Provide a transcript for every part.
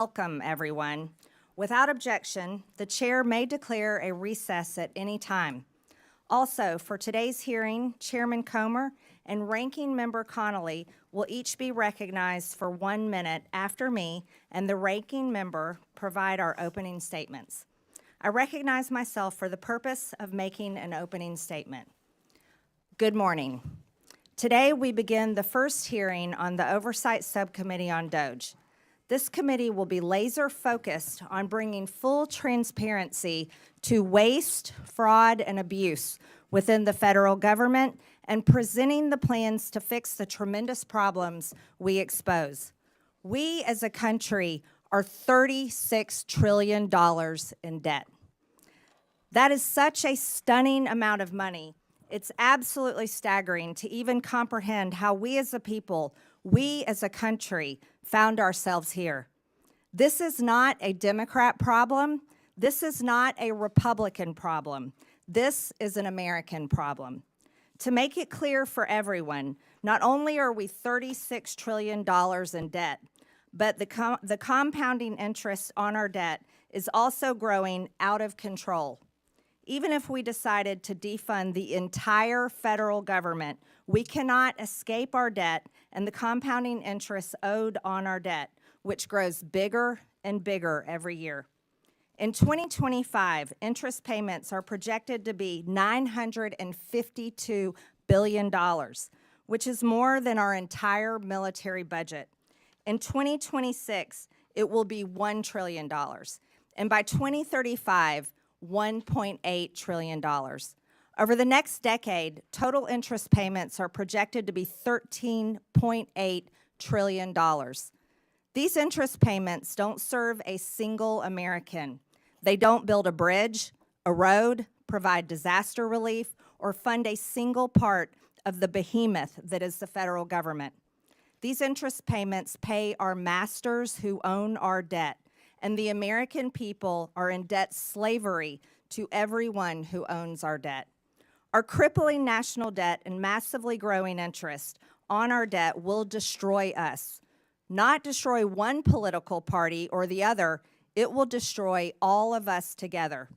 Welcome, everyone. Without objection, the chair may declare a recess at any time. Also, for today's hearing, Chairman Comer and Ranking Member Connolly will each be recognized for 1 minute after me and the Ranking Member provide our opening statements. I recognize myself for the purpose of making an opening statement. Good morning. Today, we begin the first hearing on the Oversight Subcommittee on DOGE. This committee will be laser focused on bringing full transparency to waste, fraud, and abuse within the federal government and presenting the plans to fix the tremendous problems we expose. We as a country are $36 trillion in debt. That is such a stunning amount of money. It's absolutely staggering to even comprehend how we as a people, we as a country, found ourselves here. This is not a Democrat problem. This is not a Republican problem. This is an American problem. To make it clear for everyone, not only are we $36 trillion in debt, but the compounding interest on our debt is also growing out of control. Even if we decided to defund the entire federal government, we cannot escape our debt and the compounding interest owed on our debt, which grows bigger and bigger every year. In 2025, interest payments are projected to be $952 billion, which is more than our entire military budget. In 2026, it will be $1 trillion, and by 2035, $1.8 trillion. Over the next decade, total interest payments are projected to be $13.8 trillion. These interest payments don't serve a single American. They don't build a bridge, a road, provide disaster relief, or fund a single part of the behemoth that is the federal government. These interest payments pay our masters who own our debt, and the American people are in debt slavery to everyone who owns our debt. Our crippling national debt and massively growing interest on our debt will destroy us. Not destroy one political party or the other, it will destroy all of us together.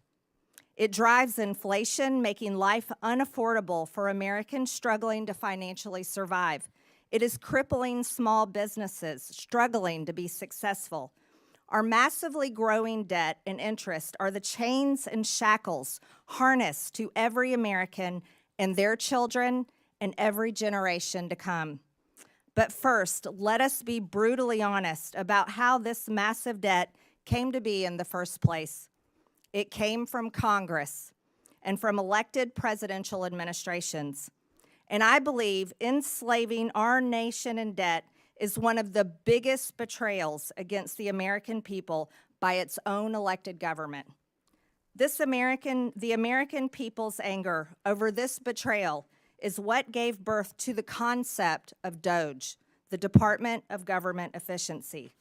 It drives inflation, making life unaffordable for Americans struggling to financially survive. It is crippling small businesses struggling to be successful. Our massively growing debt and interest are the chains and shackles harnessed to every American and their children and every generation to come. But first, let us be brutally honest about how this massive debt came to be in the first place. It came from Congress and from elected presidential administrations. And I believe enslaving our nation in debt is one of the biggest betrayals against the American people by its own elected government. The American people's anger over this betrayal is what gave birth to the concept of DOGE, the Department of Government Efficiency.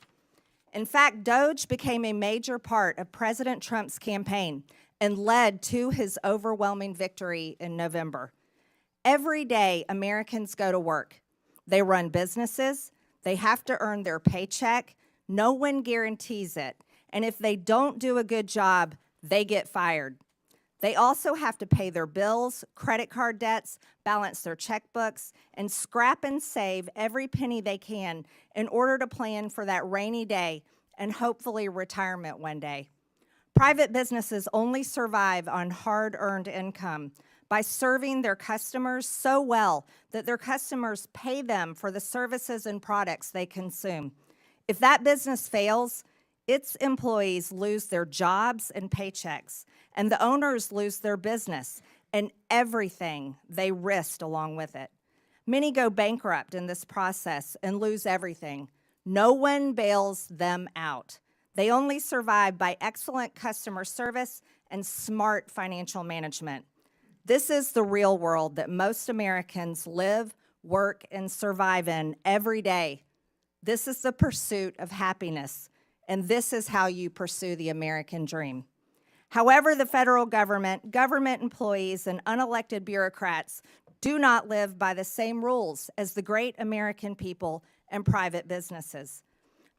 In fact, DOGE became a major part of President Trump's campaign and led to his overwhelming victory in November. Every day, Americans go to work. They run businesses. They have to earn their paycheck. No one guarantees it. And if they don't do a good job, they get fired. They also have to pay their bills, credit card debts, balance their checkbooks, and scrap and save every penny they can in order to plan for that rainy day and hopefully retirement one day. Private businesses only survive on hard-earned income by serving their customers so well that their customers pay them for the services and products they consume. If that business fails, its employees lose their jobs and paychecks, and the owners lose their business and everything they risked along with it. Many go bankrupt in this process and lose everything. No one bails them out. They only survive by excellent customer service and smart financial management. This is the real world that most Americans live, work, and survive in every day. This is the pursuit of happiness, and this is how you pursue the American dream. However, the federal government, government employees, and unelected bureaucrats do not live by the same rules as the great American people and private businesses.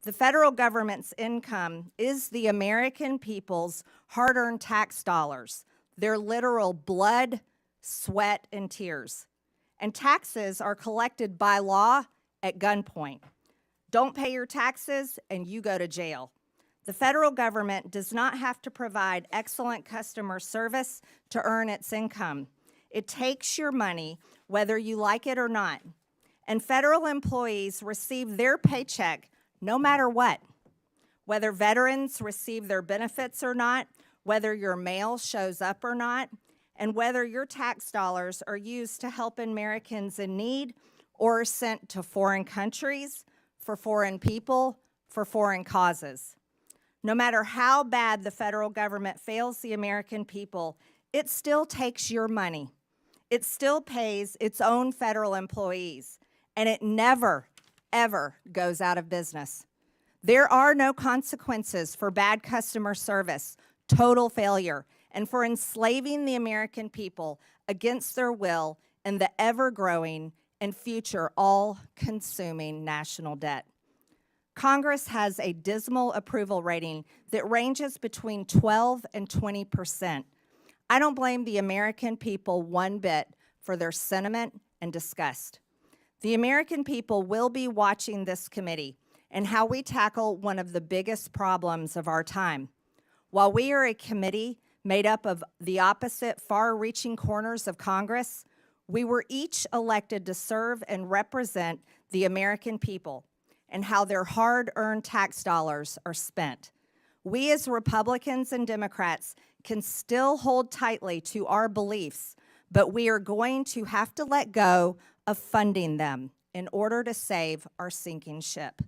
The federal government's income is the American people's hard-earned tax dollars, their literal blood, sweat, and tears. And taxes are collected by law at gunpoint. Don't pay your taxes and you go to jail. The federal government does not have to provide excellent customer service to earn its income. It takes your money whether you like it or not. And federal employees receive their paycheck no matter what. Whether veterans receive their benefits or not, whether your mail shows up or not, and whether your tax dollars are used to help Americans in need or are sent to foreign countries, for foreign people, for foreign causes. No matter how bad the federal government fails the American people, it still takes your money. It still pays its own federal employees, and it never, ever goes out of business. There are no consequences for bad customer service, total failure, and for enslaving the American people against their will in the ever-growing and future all-consuming national debt. Congress has a dismal approval rating that ranges between 12 and 20%. I don't blame the American people one bit for their sentiment and disgust. The American people will be watching this committee and how we tackle one of the biggest problems of our time. While we are a committee made up of the opposite far-reaching corners of Congress, we were each elected to serve and represent the American people and how their hard-earned tax dollars are spent. We as Republicans and Democrats can still hold tightly to our beliefs, but we are going to have to let go of funding them in order to save our sinking ship.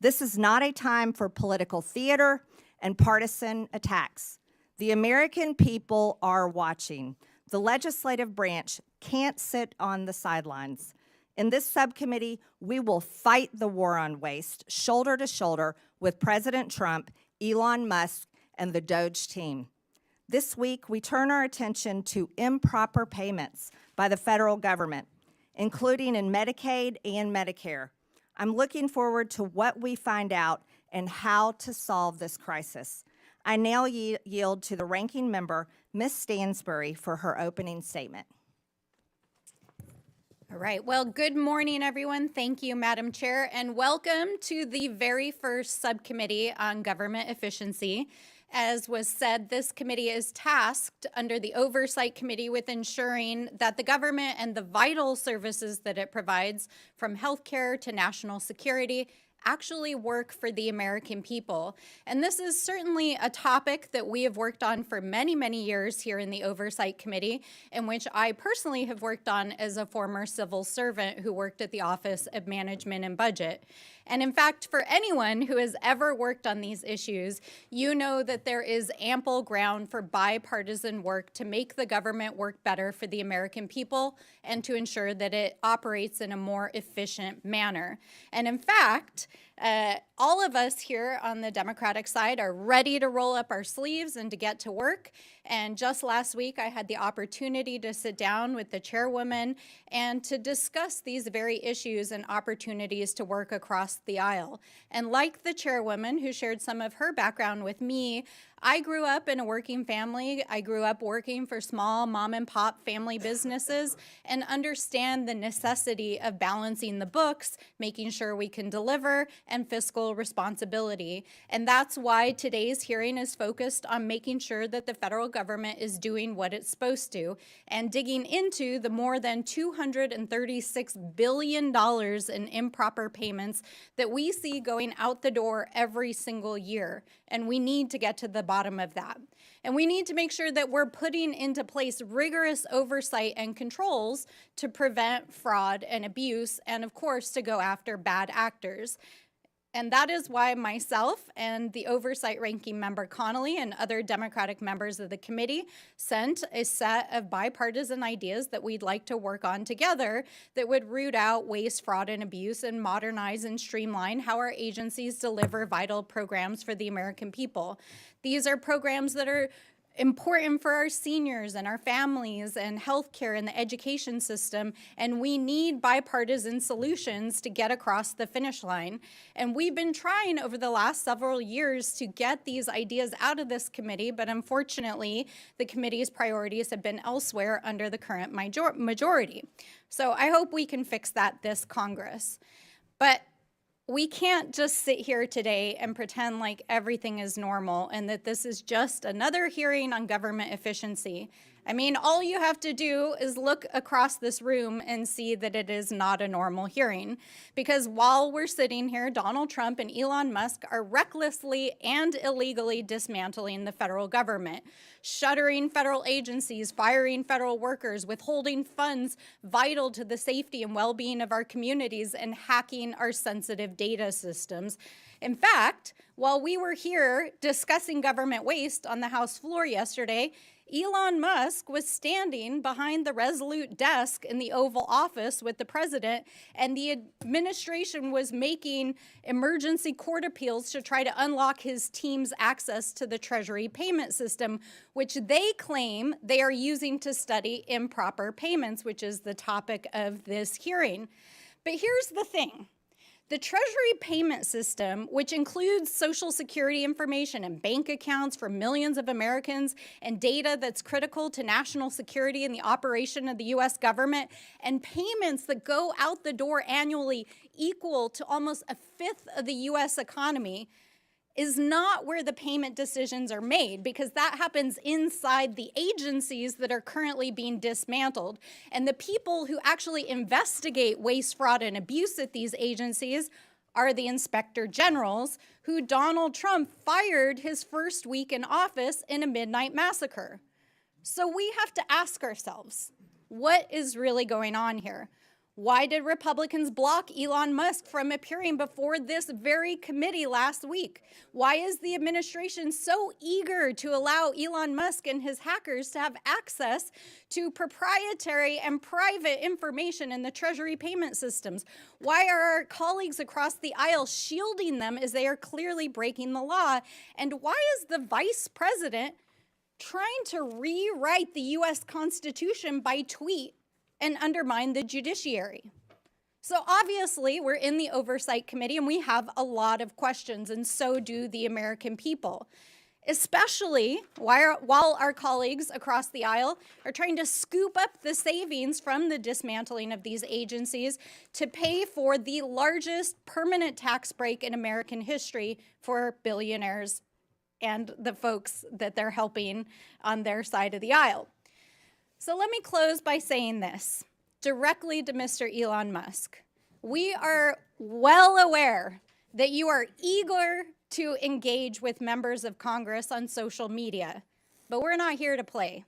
This is not a time for political theater and partisan attacks. The American people are watching. The legislative branch can't sit on the sidelines. In this subcommittee, we will fight the war on waste shoulder to shoulder with President Trump, Elon Musk, and the DOGE team. This week, we turn our attention to improper payments by the federal government, including in Medicaid and Medicare. I'm looking forward to what we find out and how to solve this crisis. I now yield to the ranking member, Ms. Stansbury, for her opening statement. All right, well, good morning, everyone. Thank you, Madam Chair, and welcome to the very first subcommittee on government efficiency. As was said, this committee is tasked under the Oversight Committee with ensuring that the government and the vital services that it provides, from healthcare to national security, actually work for the American people. And this is certainly a topic that we have worked on for many, many years here in the Oversight Committee, in which I personally have worked on as a former civil servant who worked at the Office of Management and Budget. And in fact, for anyone who has ever worked on these issues, you know that there is ample ground for bipartisan work to make the government work better for the American people and to ensure that it operates in a more efficient manner. And in fact, all of us here on the Democratic side are ready to roll up our sleeves and to get to work. And just last week, I had the opportunity to sit down with the chairwoman and to discuss these very issues and opportunities to work across the aisle. And like the chairwoman who shared some of her background with me, I grew up in a working family. I grew up working for small mom and pop family businesses and understand the necessity of balancing the books, making sure we can deliver, and fiscal responsibility. And that's why today's hearing is focused on making sure that the federal government is doing what it's supposed to and digging into the more than $236 billion in improper payments that we see going out the door every single year. And we need to get to the bottom of that. And we need to make sure that we're putting into place rigorous oversight and controls to prevent fraud and abuse, and of course, to go after bad actors. And that is why myself and the Oversight Ranking Member Connolly and other Democratic members of the committee sent a set of bipartisan ideas that we'd like to work on together that would root out waste, fraud, and abuse and modernize and streamline how our agencies deliver vital programs for the American people. These are programs that are important for our seniors and our families and healthcare and the education system, and we need bipartisan solutions to get across the finish line. And we've been trying over the last several years to get these ideas out of this committee, but unfortunately, the committee's priorities have been elsewhere under the current majority. So I hope we can fix that this Congress. But we can't just sit here today and pretend like everything is normal and that this is just another hearing on government efficiency. I mean, all you have to do is look across this room and see that it is not a normal hearing. Because while we're sitting here, Donald Trump and Elon Musk are recklessly and illegally dismantling the federal government, shuttering federal agencies, firing federal workers, withholding funds vital to the safety and well-being of our communities, and hacking our sensitive data systems. In fact, while we were here discussing government waste on the House floor yesterday, Elon Musk was standing behind the Resolute desk in the Oval Office with the president, and the administration was making emergency court appeals to try to unlock his team's access to the Treasury payment system, which they claim they are using to study improper payments, which is the topic of this hearing. But here's the thing. The Treasury payment system, which includes Social Security information and bank accounts for millions of Americans and data that's critical to national security and the operation of the U.S. government, and payments that go out the door annually equal to almost a fifth of the U.S. economy, is not where the payment decisions are made, because that happens inside the agencies that are currently being dismantled. And the people who actually investigate waste, fraud, and abuse at these agencies are the inspector generals, who Donald Trump fired his first week in office in a midnight massacre. So we have to ask ourselves, what is really going on here? Why did Republicans block Elon Musk from appearing before this very committee last week? Why is the administration so eager to allow Elon Musk and his hackers to have access to proprietary and private information in the Treasury payment systems? Why are our colleagues across the aisle shielding them as they are clearly breaking the law? And why is the vice president trying to rewrite the U.S. Constitution by tweet and undermine the judiciary? So obviously, we're in the Oversight Committee and we have a lot of questions, and so do the American people, especially while our colleagues across the aisle are trying to scoop up the savings from the dismantling of these agencies to pay for the largest permanent tax break in American history for billionaires and the folks that they're helping on their side of the aisle. So let me close by saying this directly to Mr. Elon Musk. We are well aware that you are eager to engage with members of Congress on social media, but we're not here to play.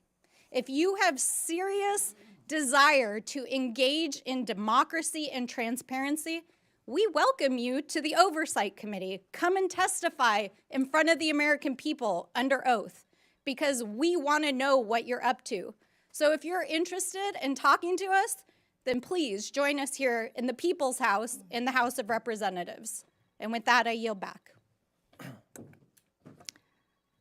If you have serious desire to engage in democracy and transparency, we welcome you to the Oversight Committee. Come and testify in front of the American people under oath, because we want to know what you're up to. So if you're interested in talking to us, then please join us here in the People's House in the House of Representatives. And with that, I yield back.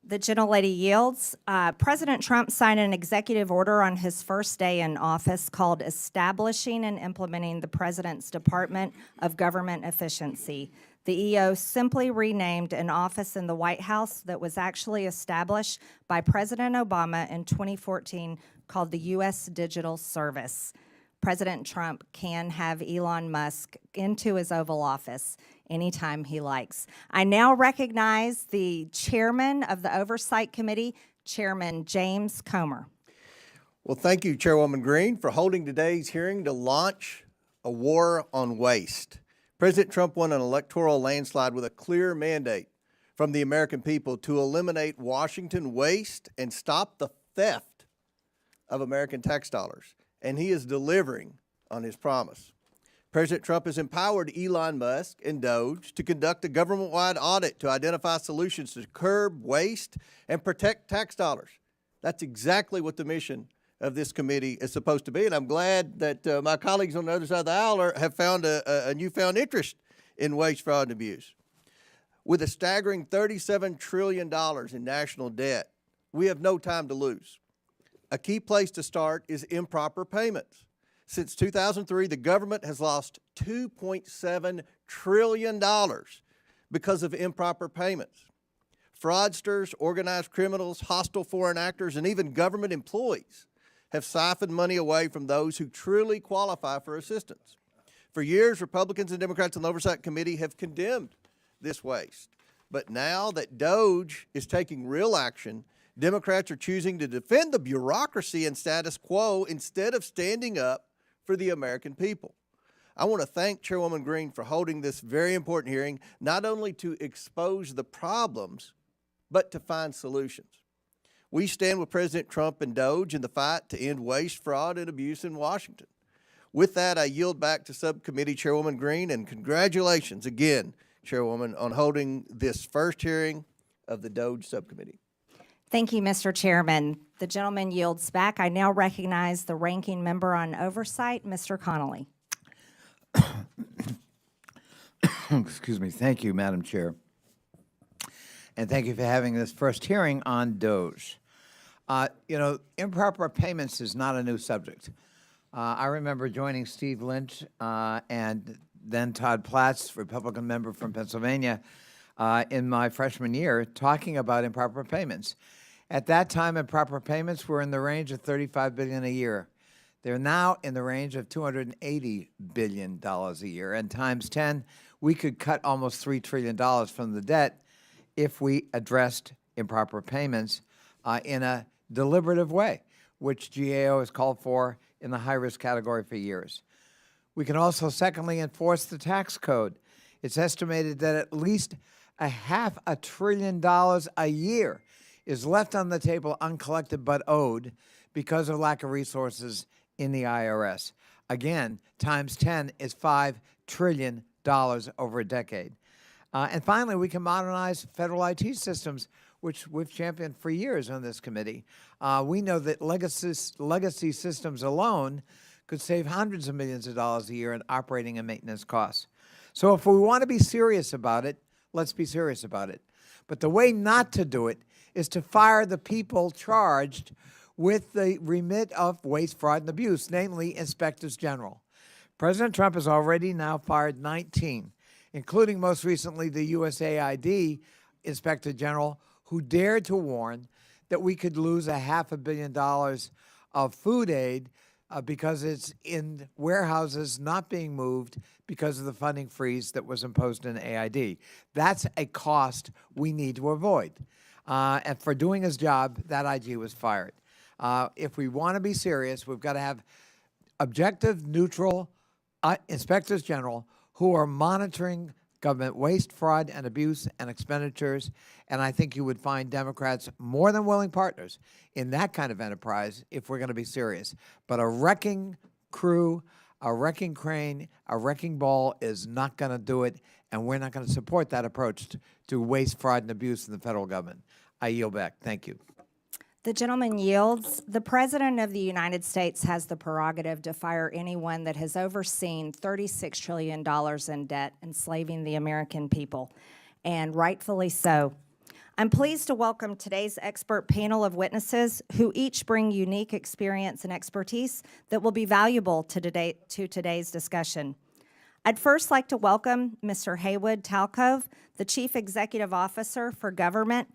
The gentlelady yields. President Trump signed an executive order on his first day in office called Establishing and Implementing the President's Department of Government Efficiency. The EO simply renamed an office in the White House that was actually established by President Obama in 2014 called the U.S. Digital Service. President Trump can have Elon Musk into his Oval Office anytime he likes. I now recognize the chairman of the Oversight Committee, Chairman James Comer. Well, thank you, Chairwoman Green, for holding today's hearing to launch a war on waste. President Trump won an electoral landslide with a clear mandate from the American people to eliminate Washington waste and stop the theft of American tax dollars, and he is delivering on his promise. President Trump has empowered Elon Musk and Doge to conduct a government-wide audit to identify solutions to curb waste and protect tax dollars. That's exactly what the mission of this committee is supposed to be, and I'm glad that my colleagues on the other side of the aisle have found a newfound interest in waste, fraud, and abuse. With a staggering $37 trillion in national debt, We have no time to lose. A key place to start is improper payments. Since 2003, the government has lost $2.7 trillion because of improper payments. Fraudsters, organized criminals, hostile foreign actors, and even government employees have siphoned money away from those who truly qualify for assistance. For years, Republicans and Democrats in the Oversight Committee have condemned this waste. But now that DOGE is taking real action, Democrats are choosing to defend the bureaucracy and status quo instead of standing up for the American people. I want to thank Chairwoman Green for holding this very important hearing, not only to expose the problems, but to find solutions. We stand with President Trump and DOGE in the fight to end waste, fraud, and abuse in Washington. With that, I yield back to Subcommittee Chairwoman Green, and congratulations again, Chairwoman, on holding this first hearing of the DOGE Subcommittee. Thank you, Mr. Chairman. The gentleman yields back. I now recognize the ranking member on oversight, Mr. Connolly. Excuse me. Thank you, Madam Chair. And thank you for having this first hearing on DOGE. Improper payments is not a new subject. I remember joining Steve Lynch and then Todd Platts, Republican member from Pennsylvania, in my freshman year, talking about improper payments. At that time, improper payments were in the range of $35 billion a year. They're now in the range of $280 billion a year. And times 10, we could cut almost $3 trillion from the debt if we addressed improper payments in a deliberative way, which GAO has called for in the high-risk category for years. We can also, secondly, enforce the tax code. It's estimated that at least $500 billion a year is left on the table uncollected but owed because of lack of resources in the IRS. Again, times 10 is $5 trillion over a decade. And finally, we can modernize federal IT systems, which we've championed for years on this committee. We know that legacy systems alone could save hundreds of millions of dollars a year in operating and maintenance costs. So if we want to be serious about it, let's be serious about it. But the way not to do it is to fire the people charged with the remit of waste, fraud, and abuse, namely inspectors general. President Trump has already now fired 19, including most recently the USAID Inspector General, who dared to warn that we could lose $500 million of food aid because it's in warehouses not being moved because of the funding freeze that was imposed in AID. That's a cost we need to avoid. And for doing his job, that IG was fired. If we want to be serious, we've got to have objective, neutral inspectors general who are monitoring government waste, fraud, and abuse and expenditures. And I think you would find Democrats more than willing partners in that kind of enterprise if we're going to be serious. But a wrecking crew, a wrecking crane, a wrecking ball is not going to do it, and we're not going to support that approach to waste, fraud, and abuse in the federal government. I yield back. Thank you. The gentleman yields. The President of the United States has the prerogative to fire anyone that has overseen $36 trillion in debt, enslaving the American people, and rightfully so. I'm pleased to welcome today's expert panel of witnesses who each bring unique experience and expertise that will be valuable to today's discussion. I'd first like to welcome Mr. Haywood Talcove, the Chief Executive Officer for Government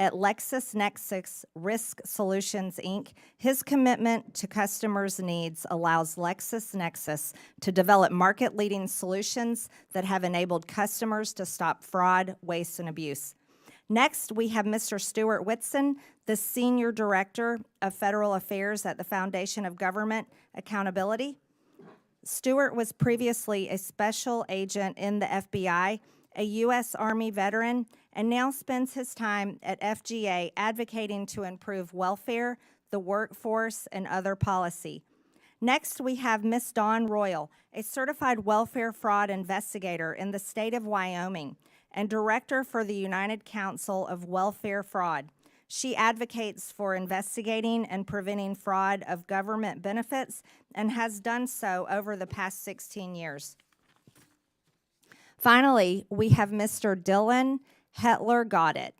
at LexisNexis Risk Solutions, Inc. His commitment to customers' needs allows LexisNexis to develop market-leading solutions that have enabled customers to stop fraud, waste, and abuse. Next, we have Mr. Stuart Whitson, the Senior Director of Federal Affairs at the Foundation of Government Accountability. Stuart was previously a special agent in the FBI, a U.S. Army veteran, and now spends his time at FGA advocating to improve welfare, the workforce, and other policy. Next, we have Ms. Dawn Royal, a certified welfare fraud investigator in the state of Wyoming and director for the United Council of Welfare Fraud. She advocates for investigating and preventing fraud of government benefits and has done so over the past 16 years. Finally, we have Mr. Dylan Hetler-Goddett,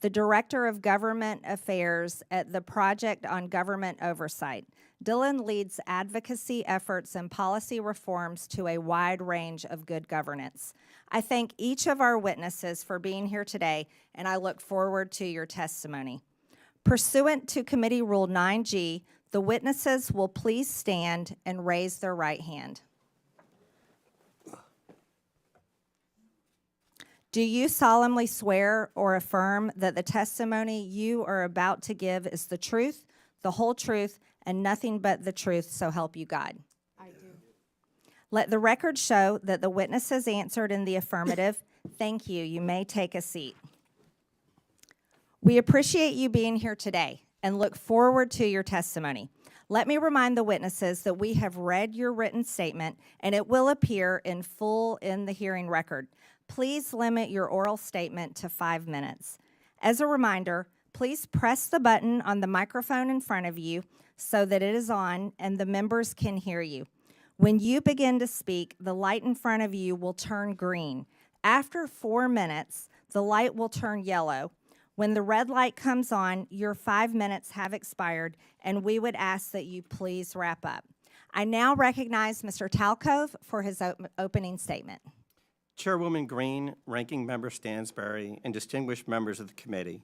the Director of Government Affairs at the Project on Government Oversight. Dylan leads advocacy efforts and policy reforms to a wide range of good governance. I thank each of our witnesses for being here today, and I look forward to your testimony. Pursuant to Committee Rule 9G, the witnesses will please stand and raise their right hand. Do you solemnly swear or affirm that the testimony you are about to give is the truth, the whole truth, and nothing but the truth, so help you God? I do. Let the record show that the witnesses answered in the affirmative. Thank you. You may take a seat. We appreciate you being here today and look forward to your testimony. Let me remind the witnesses that we have read your written statement and it will appear in full in the hearing record. Please limit your oral statement to 5 minutes. As a reminder, please press the button on the microphone in front of you so that it is on and the members can hear you. When you begin to speak, the light in front of you will turn green. After 4 minutes, the light will turn yellow. When the red light comes on, your 5 minutes have expired, and we would ask that you please wrap up. I now recognize Mr. Talcove for his opening statement. Chairwoman Green, Ranking Member Stansberry, and distinguished members of the committee,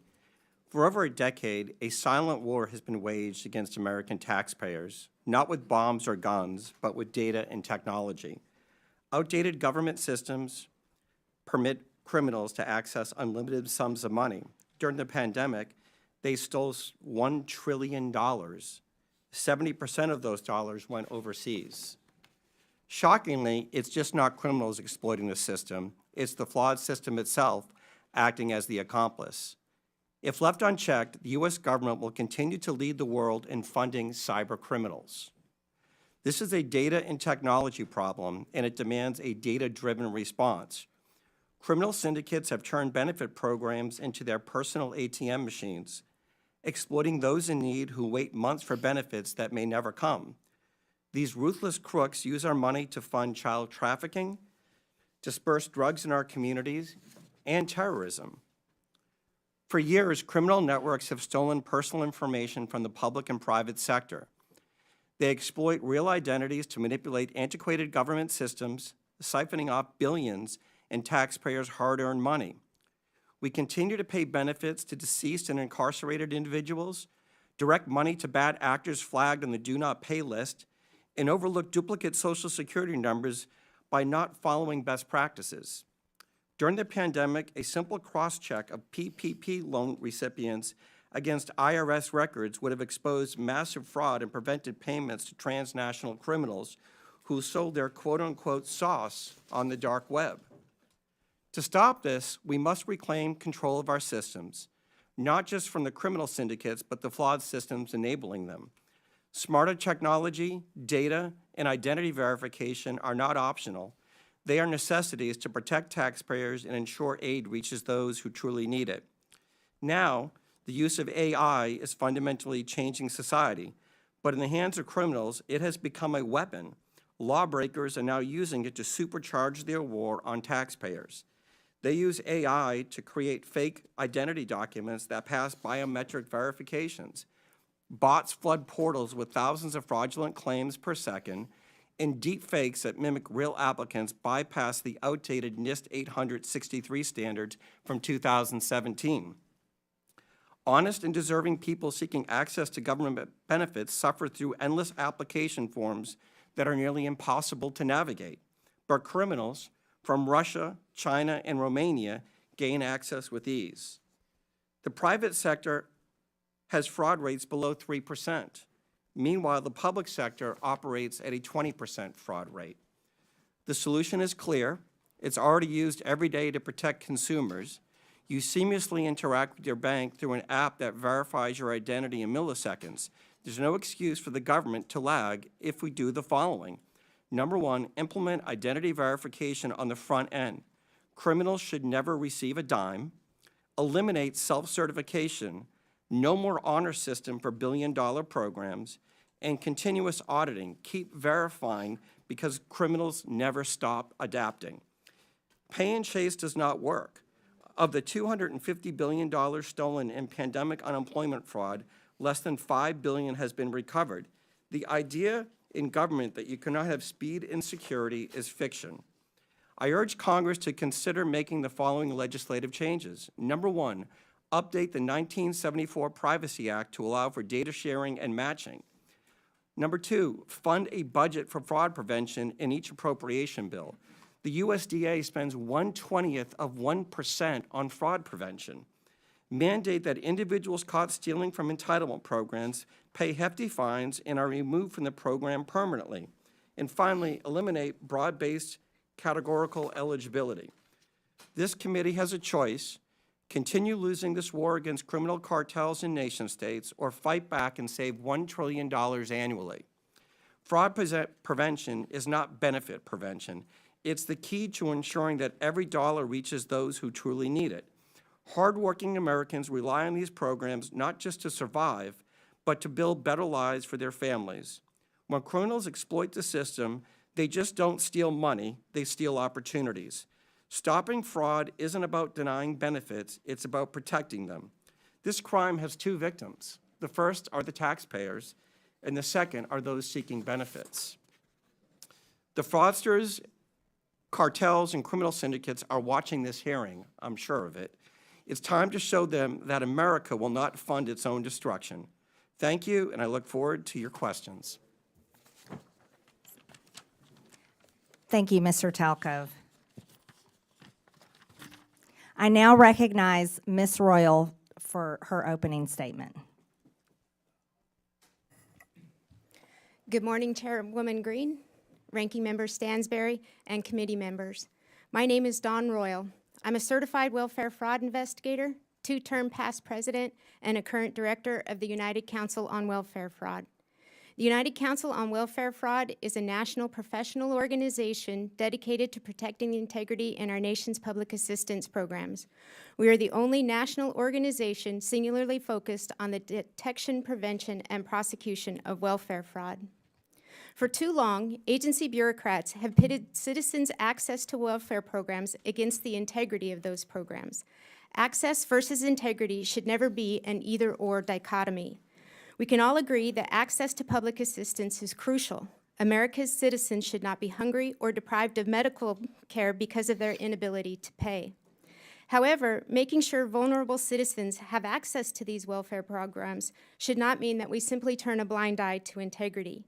for over a decade, a silent war has been waged against American taxpayers, not with bombs or guns, but with data and technology. Outdated government systems permit criminals to access unlimited sums of money. During the pandemic, they stole $1 trillion. 70% of those dollars went overseas. Shockingly, it's just not criminals exploiting the system. It's the flawed system itself acting as the accomplice. If left unchecked, the U.S. government will continue to lead the world in funding cyber criminals. This is a data and technology problem, and it demands a data-driven response. Criminal syndicates have turned benefit programs into their personal ATM machines, exploiting those in need who wait months for benefits that may never come. These ruthless crooks use our money to fund child trafficking, disperse drugs in our communities, and terrorism. For years, criminal networks have stolen personal information from the public and private sector. They exploit real identities to manipulate antiquated government systems, siphoning off billions in taxpayers' hard-earned money. We continue to pay benefits to deceased and incarcerated individuals, direct money to bad actors flagged on the do not pay list, and overlook duplicate Social Security numbers by not following best practices. During the pandemic, a simple cross-check of PPP loan recipients against IRS records would have exposed massive fraud and prevented payments to transnational criminals who sold their quote-unquote sauce on the dark web. To stop this, we must reclaim control of our systems, not just from the criminal syndicates, but the flawed systems enabling them. Smarter technology, data, and identity verification are not optional. They are necessities to protect taxpayers and ensure aid reaches those who truly need it. Now, the use of AI is fundamentally changing society, but in the hands of criminals, it has become a weapon. Lawbreakers are now using it to supercharge their war on taxpayers. They use AI to create fake identity documents that pass biometric verifications. Bots flood portals with thousands of fraudulent claims per second, and deep fakes that mimic real applicants bypass the outdated NIST 863 standards from 2017. Honest and deserving people seeking access to government benefits suffer through endless application forms that are nearly impossible to navigate. But criminals from Russia, China, and Romania gain access with ease. The private sector has fraud rates below 3%. Meanwhile, the public sector operates at a 20% fraud rate. The solution is clear. It's already used every day to protect consumers. You seamlessly interact with your bank through an app that verifies your identity in milliseconds. There's no excuse for the government to lag if we do the following. Number one, implement identity verification on the front end. Criminals should never receive a dime. Eliminate self-certification. No more honor system for billion-dollar programs. And continuous auditing. Keep verifying because criminals never stop adapting. Pay and chase does not work. Of the $250 billion stolen in pandemic unemployment fraud, less than $5 billion has been recovered. The idea in government that you cannot have speed and security is fiction. I urge Congress to consider making the following legislative changes. Number one, update the 1974 Privacy Act to allow for data sharing and matching. Number two, fund a budget for fraud prevention in each appropriation bill. The USDA spends 1/20th of 1% on fraud prevention. Mandate that individuals caught stealing from entitlement programs pay hefty fines and are removed from the program permanently. And finally, eliminate broad-based categorical eligibility. This committee has a choice: continue losing this war against criminal cartels and nation states, or fight back and save $1 trillion annually. Fraud prevention is not benefit prevention. It's the key to ensuring that every dollar reaches those who truly need it. Hardworking Americans rely on these programs not just to survive, but to build better lives for their families. When criminals exploit the system, they just don't steal money, they steal opportunities. Stopping fraud isn't about denying benefits, it's about protecting them. This crime has two victims. The first are the taxpayers, and the second are those seeking benefits. The fraudsters, cartels, and criminal syndicates are watching this hearing, I'm sure of it. It's time to show them that America will not fund its own destruction. Thank you, and I look forward to your questions. Thank you, Mr. Talcove. I now recognize Ms. Royal for her opening statement. Good morning, Chairwoman Green, Ranking Member Stansberry, and committee members. My name is Dawn Royal. I'm a certified welfare fraud investigator, two-term past president, and a current director of the United Council on Welfare Fraud. The United Council on Welfare Fraud is a national professional organization dedicated to protecting the integrity in our nation's public assistance programs. We are the only national organization singularly focused on the detection, prevention, and prosecution of welfare fraud. For too long, agency bureaucrats have pitted citizens' access to welfare programs against the integrity of those programs. Access versus integrity should never be an either-or dichotomy. We can all agree that access to public assistance is crucial. America's citizens should not be hungry or deprived of medical care because of their inability to pay. However, making sure vulnerable citizens have access to these welfare programs should not mean that we simply turn a blind eye to integrity.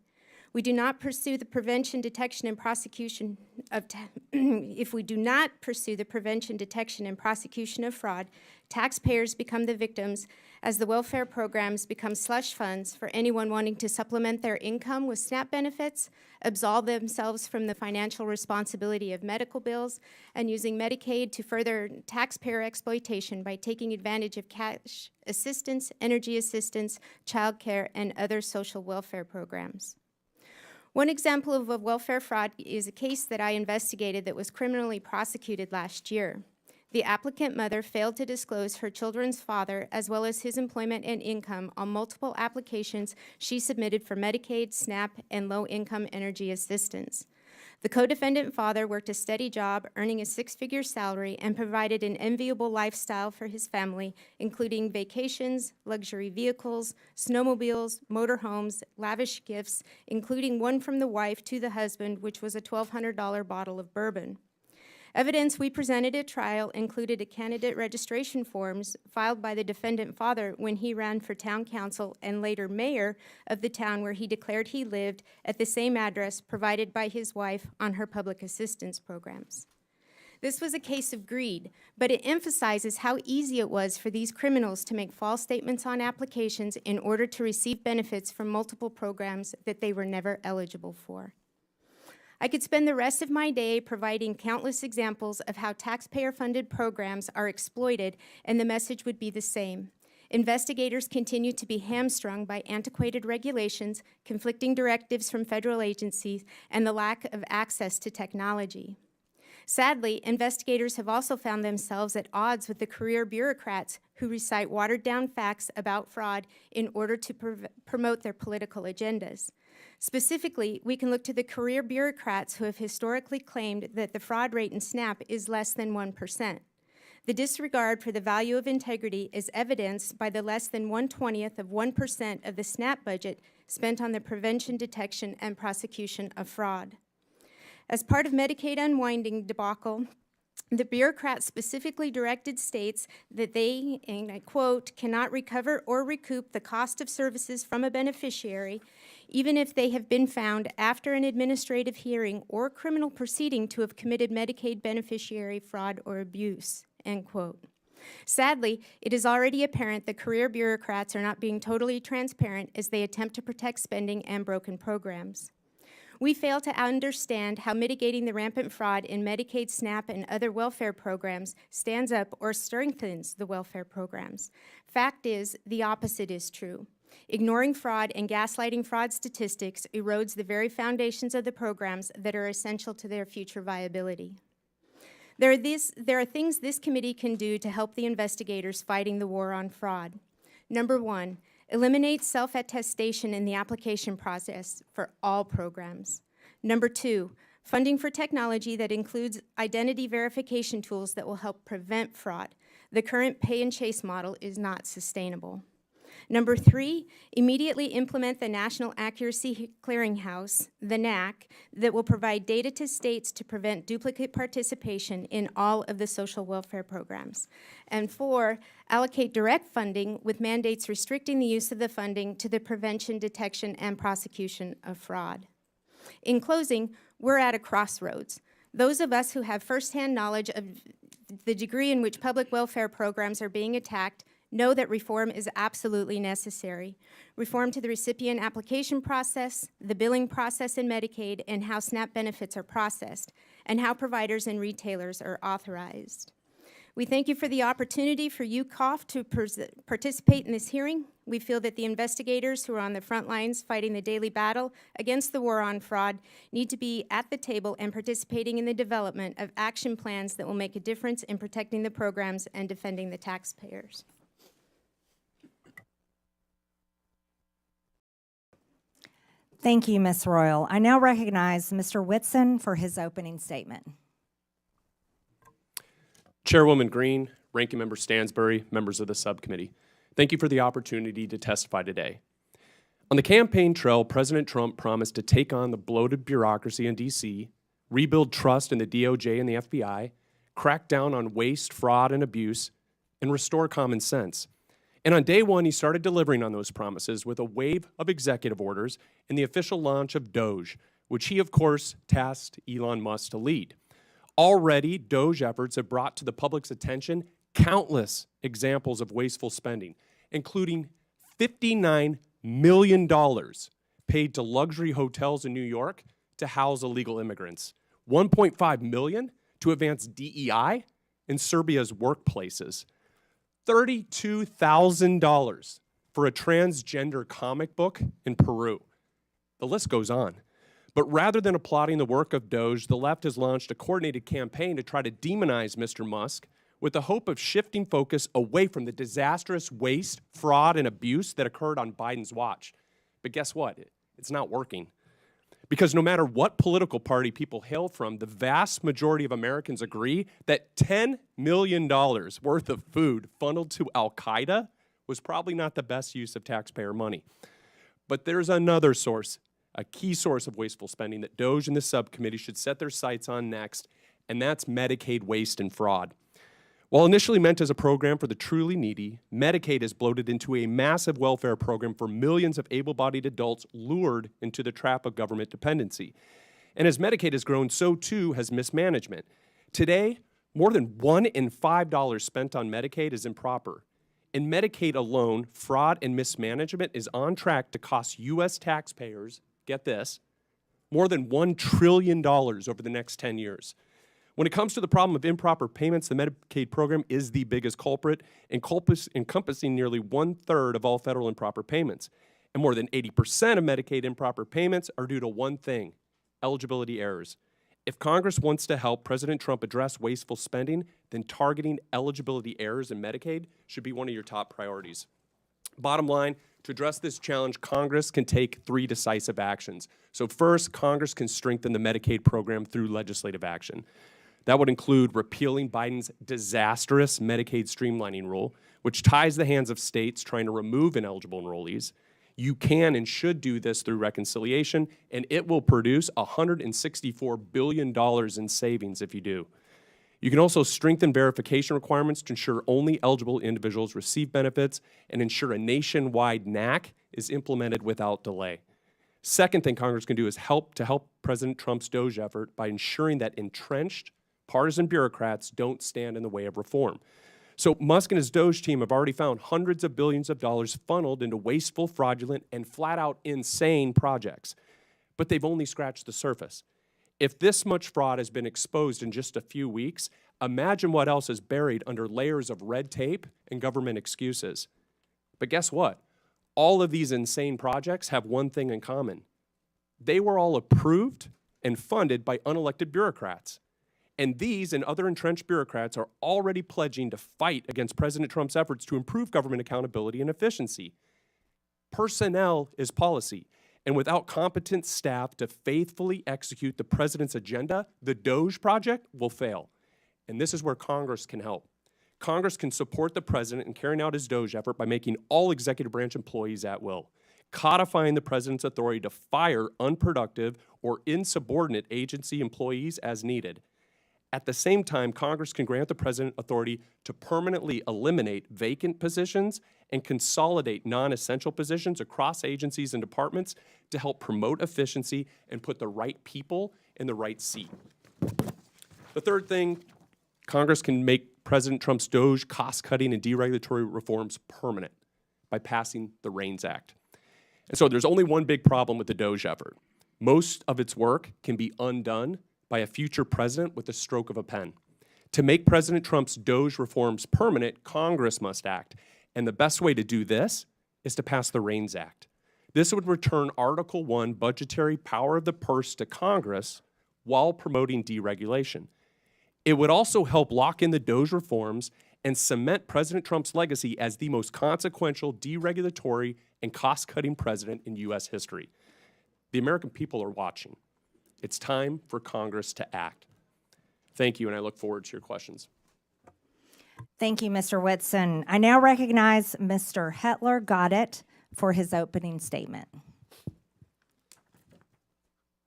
We do not pursue the prevention, detection, and prosecution of if we do not pursue the prevention, detection, and prosecution of fraud, taxpayers become the victims as the welfare programs become slush funds for anyone wanting to supplement their income with SNAP benefits, absolve themselves from the financial responsibility of medical bills, and using Medicaid to further taxpayer exploitation by taking advantage of cash assistance, energy assistance, child care, and other social welfare programs. One example of a welfare fraud is a case that I investigated that was criminally prosecuted last year. The applicant mother failed to disclose her children's father as well as his employment and income on multiple applications she submitted for Medicaid, SNAP, and low-income energy assistance. The co-defendant father worked a steady job, earning a six-figure salary, and provided an enviable lifestyle for his family, including vacations, luxury vehicles, snowmobiles, motorhomes, lavish gifts, including one from the wife to the husband, which was a $1,200 bottle of bourbon. Evidence we presented at trial included a candidate registration forms filed by the defendant father when he ran for town council and later mayor of the town where he declared he lived at the same address provided by his wife on her public assistance programs. This was a case of greed, but it emphasizes how easy it was for these criminals to make false statements on applications in order to receive benefits from multiple programs that they were never eligible for. I could spend the rest of my day providing countless examples of how taxpayer-funded programs are exploited, and the message would be the same. Investigators continue to be hamstrung by antiquated regulations, conflicting directives from federal agencies, and the lack of access to technology. Sadly, investigators have also found themselves at odds with the career bureaucrats who recite watered-down facts about fraud in order to promote their political agendas. Specifically, we can look to the career bureaucrats who have historically claimed that the fraud rate in SNAP is less than 1%. The disregard for the value of integrity is evidenced by the less than 1/20th of 1% of the SNAP budget spent on the prevention, detection, and prosecution of fraud. As part of Medicaid unwinding debacle, the bureaucrats specifically directed states that they, and I quote, cannot recover or recoup the cost of services from a beneficiary, even if they have been found after an administrative hearing or criminal proceeding to have committed Medicaid beneficiary fraud or abuse, end quote. Sadly, it is already apparent that career bureaucrats are not being totally transparent as they attempt to protect spending and broken programs. We fail to understand how mitigating the rampant fraud in Medicaid, SNAP, and other welfare programs stands up or strengthens the welfare programs. Fact is, the opposite is true. Ignoring fraud and gaslighting fraud statistics erodes the very foundations of the programs that are essential to their future viability. There are things this committee can do to help the investigators fighting the war on fraud. Number one, eliminate self-attestation in the application process for all programs. Number two, funding for technology that includes identity verification tools that will help prevent fraud. The current pay and chase model is not sustainable. Number three, immediately implement the National Accuracy Clearinghouse, the NAC, that will provide data to states to prevent duplicate participation in all of the social welfare programs. And four, allocate direct funding with mandates restricting the use of the funding to the prevention, detection, and prosecution of fraud. In closing, we're at a crossroads. Those of us who have firsthand knowledge of the degree in which public welfare programs are being attacked know that reform is absolutely necessary. Reform to the recipient application process, the billing process in Medicaid, and how SNAP benefits are processed, and how providers and retailers are authorized. We thank you for the opportunity for UCOF to participate in this hearing. We feel that the investigators who are on the front lines fighting the daily battle against the war on fraud need to be at the table and participating in the development of action plans that will make a difference in protecting the programs and defending the taxpayers. Thank you, Ms. Royal. I now recognize Mr. Whitson for his opening statement. Chairwoman Green, Ranking Member Stansbury, members of the subcommittee, thank you for the opportunity to testify today. On the campaign trail, President Trump promised to take on the bloated bureaucracy in D.C., rebuild trust in the DOJ and the FBI, crack down on waste, fraud, and abuse, and restore common sense. And on day one, he started delivering on those promises with a wave of executive orders and the official launch of DOGE, which he, of course, tasked Elon Musk to lead. Already, DOGE efforts have brought to the public's attention countless examples of wasteful spending, including $59 million paid to luxury hotels in New York to house illegal immigrants, $1.5 million to advance DEI in Serbia's workplaces, $32,000 for a transgender comic book in Peru. The list goes on. But rather than applauding the work of DOGE, the left has launched a coordinated campaign to try to demonize Mr. Musk with the hope of shifting focus away from the disastrous waste, fraud, and abuse that occurred on Biden's watch. But guess what? It's not working. Because no matter what political party people hail from, the vast majority of Americans agree that $10 million worth of food funneled to Al-Qaeda was probably not the best use of taxpayer money. But there's another source, a key source of wasteful spending that DOGE and the subcommittee should set their sights on next, and that's Medicaid waste and fraud. While initially meant as a program for the truly needy, Medicaid has bloated into a massive welfare program for millions of able-bodied adults lured into the trap of government dependency. And as Medicaid has grown, so too has mismanagement. Today, more than $1 in $5 spent on Medicaid is improper. In Medicaid alone, fraud and mismanagement is on track to cost U.S. taxpayers, get this, more than $1 trillion over the next 10 years. When it comes to the problem of improper payments, the Medicaid program is the biggest culprit, encompassing nearly 1/3 of all federal improper payments. And more than 80% of Medicaid improper payments are due to one thing: eligibility errors. If Congress wants to help President Trump address wasteful spending, then targeting eligibility errors in Medicaid should be one of your top priorities. Bottom line, to address this challenge, Congress can take 3 decisive actions. So first, Congress can strengthen the Medicaid program through legislative action. That would include repealing Biden's disastrous Medicaid streamlining rule, which ties the hands of states trying to remove ineligible enrollees. You can and should do this through reconciliation, and it will produce $164 billion in savings if you do. You can also strengthen verification requirements to ensure only eligible individuals receive benefits and ensure a nationwide NAC is implemented without delay. Second thing Congress can do is help President Trump's DOGE effort by ensuring that entrenched partisan bureaucrats don't stand in the way of reform. So Musk and his DOGE team have already found hundreds of billions of dollars funneled into wasteful, fraudulent, and flat-out insane projects. But they've only scratched the surface. If this much fraud has been exposed in just a few weeks, imagine what else is buried under layers of red tape and government excuses. But guess what? All of these insane projects have one thing in common. They were all approved and funded by unelected bureaucrats. And these and other entrenched bureaucrats are already pledging to fight against President Trump's efforts to improve government accountability and efficiency. Personnel is policy. And without competent staff to faithfully execute the president's agenda, the DOGE project will fail. And this is where Congress can help. Congress can support the president in carrying out his DOGE effort by making all executive branch employees at will, codifying the president's authority to fire unproductive or insubordinate agency employees as needed. At the same time, Congress can grant the president authority to permanently eliminate vacant positions and consolidate non-essential positions across agencies and departments to help promote efficiency and put the right people in the right seat. The third thing, Congress can make President Trump's DOGE cost-cutting and deregulatory reforms permanent by passing the REINS Act. And so there's only one big problem with the DOGE effort. Most of its work can be undone by a future president with the stroke of a pen. To make President Trump's DOGE reforms permanent, Congress must act. And the best way to do this is to pass the REINS Act. This would return Article 1 budgetary power of the purse to Congress while promoting deregulation. It would also help lock in the DOGE reforms and cement President Trump's legacy as the most consequential deregulatory and cost-cutting president in U.S. history. The American people are watching. It's time for Congress to act. Thank you, and I look forward to your questions. Thank you, Mr. Whitson. I now recognize Mr. Hetler Goddett for his opening statement.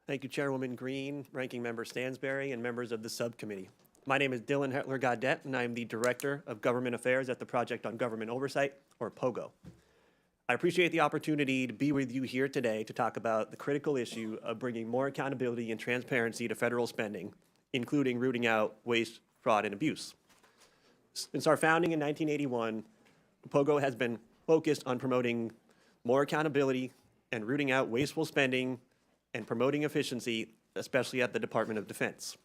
Thank you, Chairwoman Green, Ranking Member Stansberry, and members of the subcommittee. My name is Dylan Hetler Goddett, and I am the Director of Government Affairs at the Project on Government Oversight, or POGO. I appreciate the opportunity to be with you here today to talk about the critical issue of bringing more accountability and transparency to federal spending, including rooting out waste, fraud, and abuse. Since our founding in 1981, POGO has been focused on promoting more accountability and rooting out wasteful spending and promoting efficiency, especially at the Department of Defense.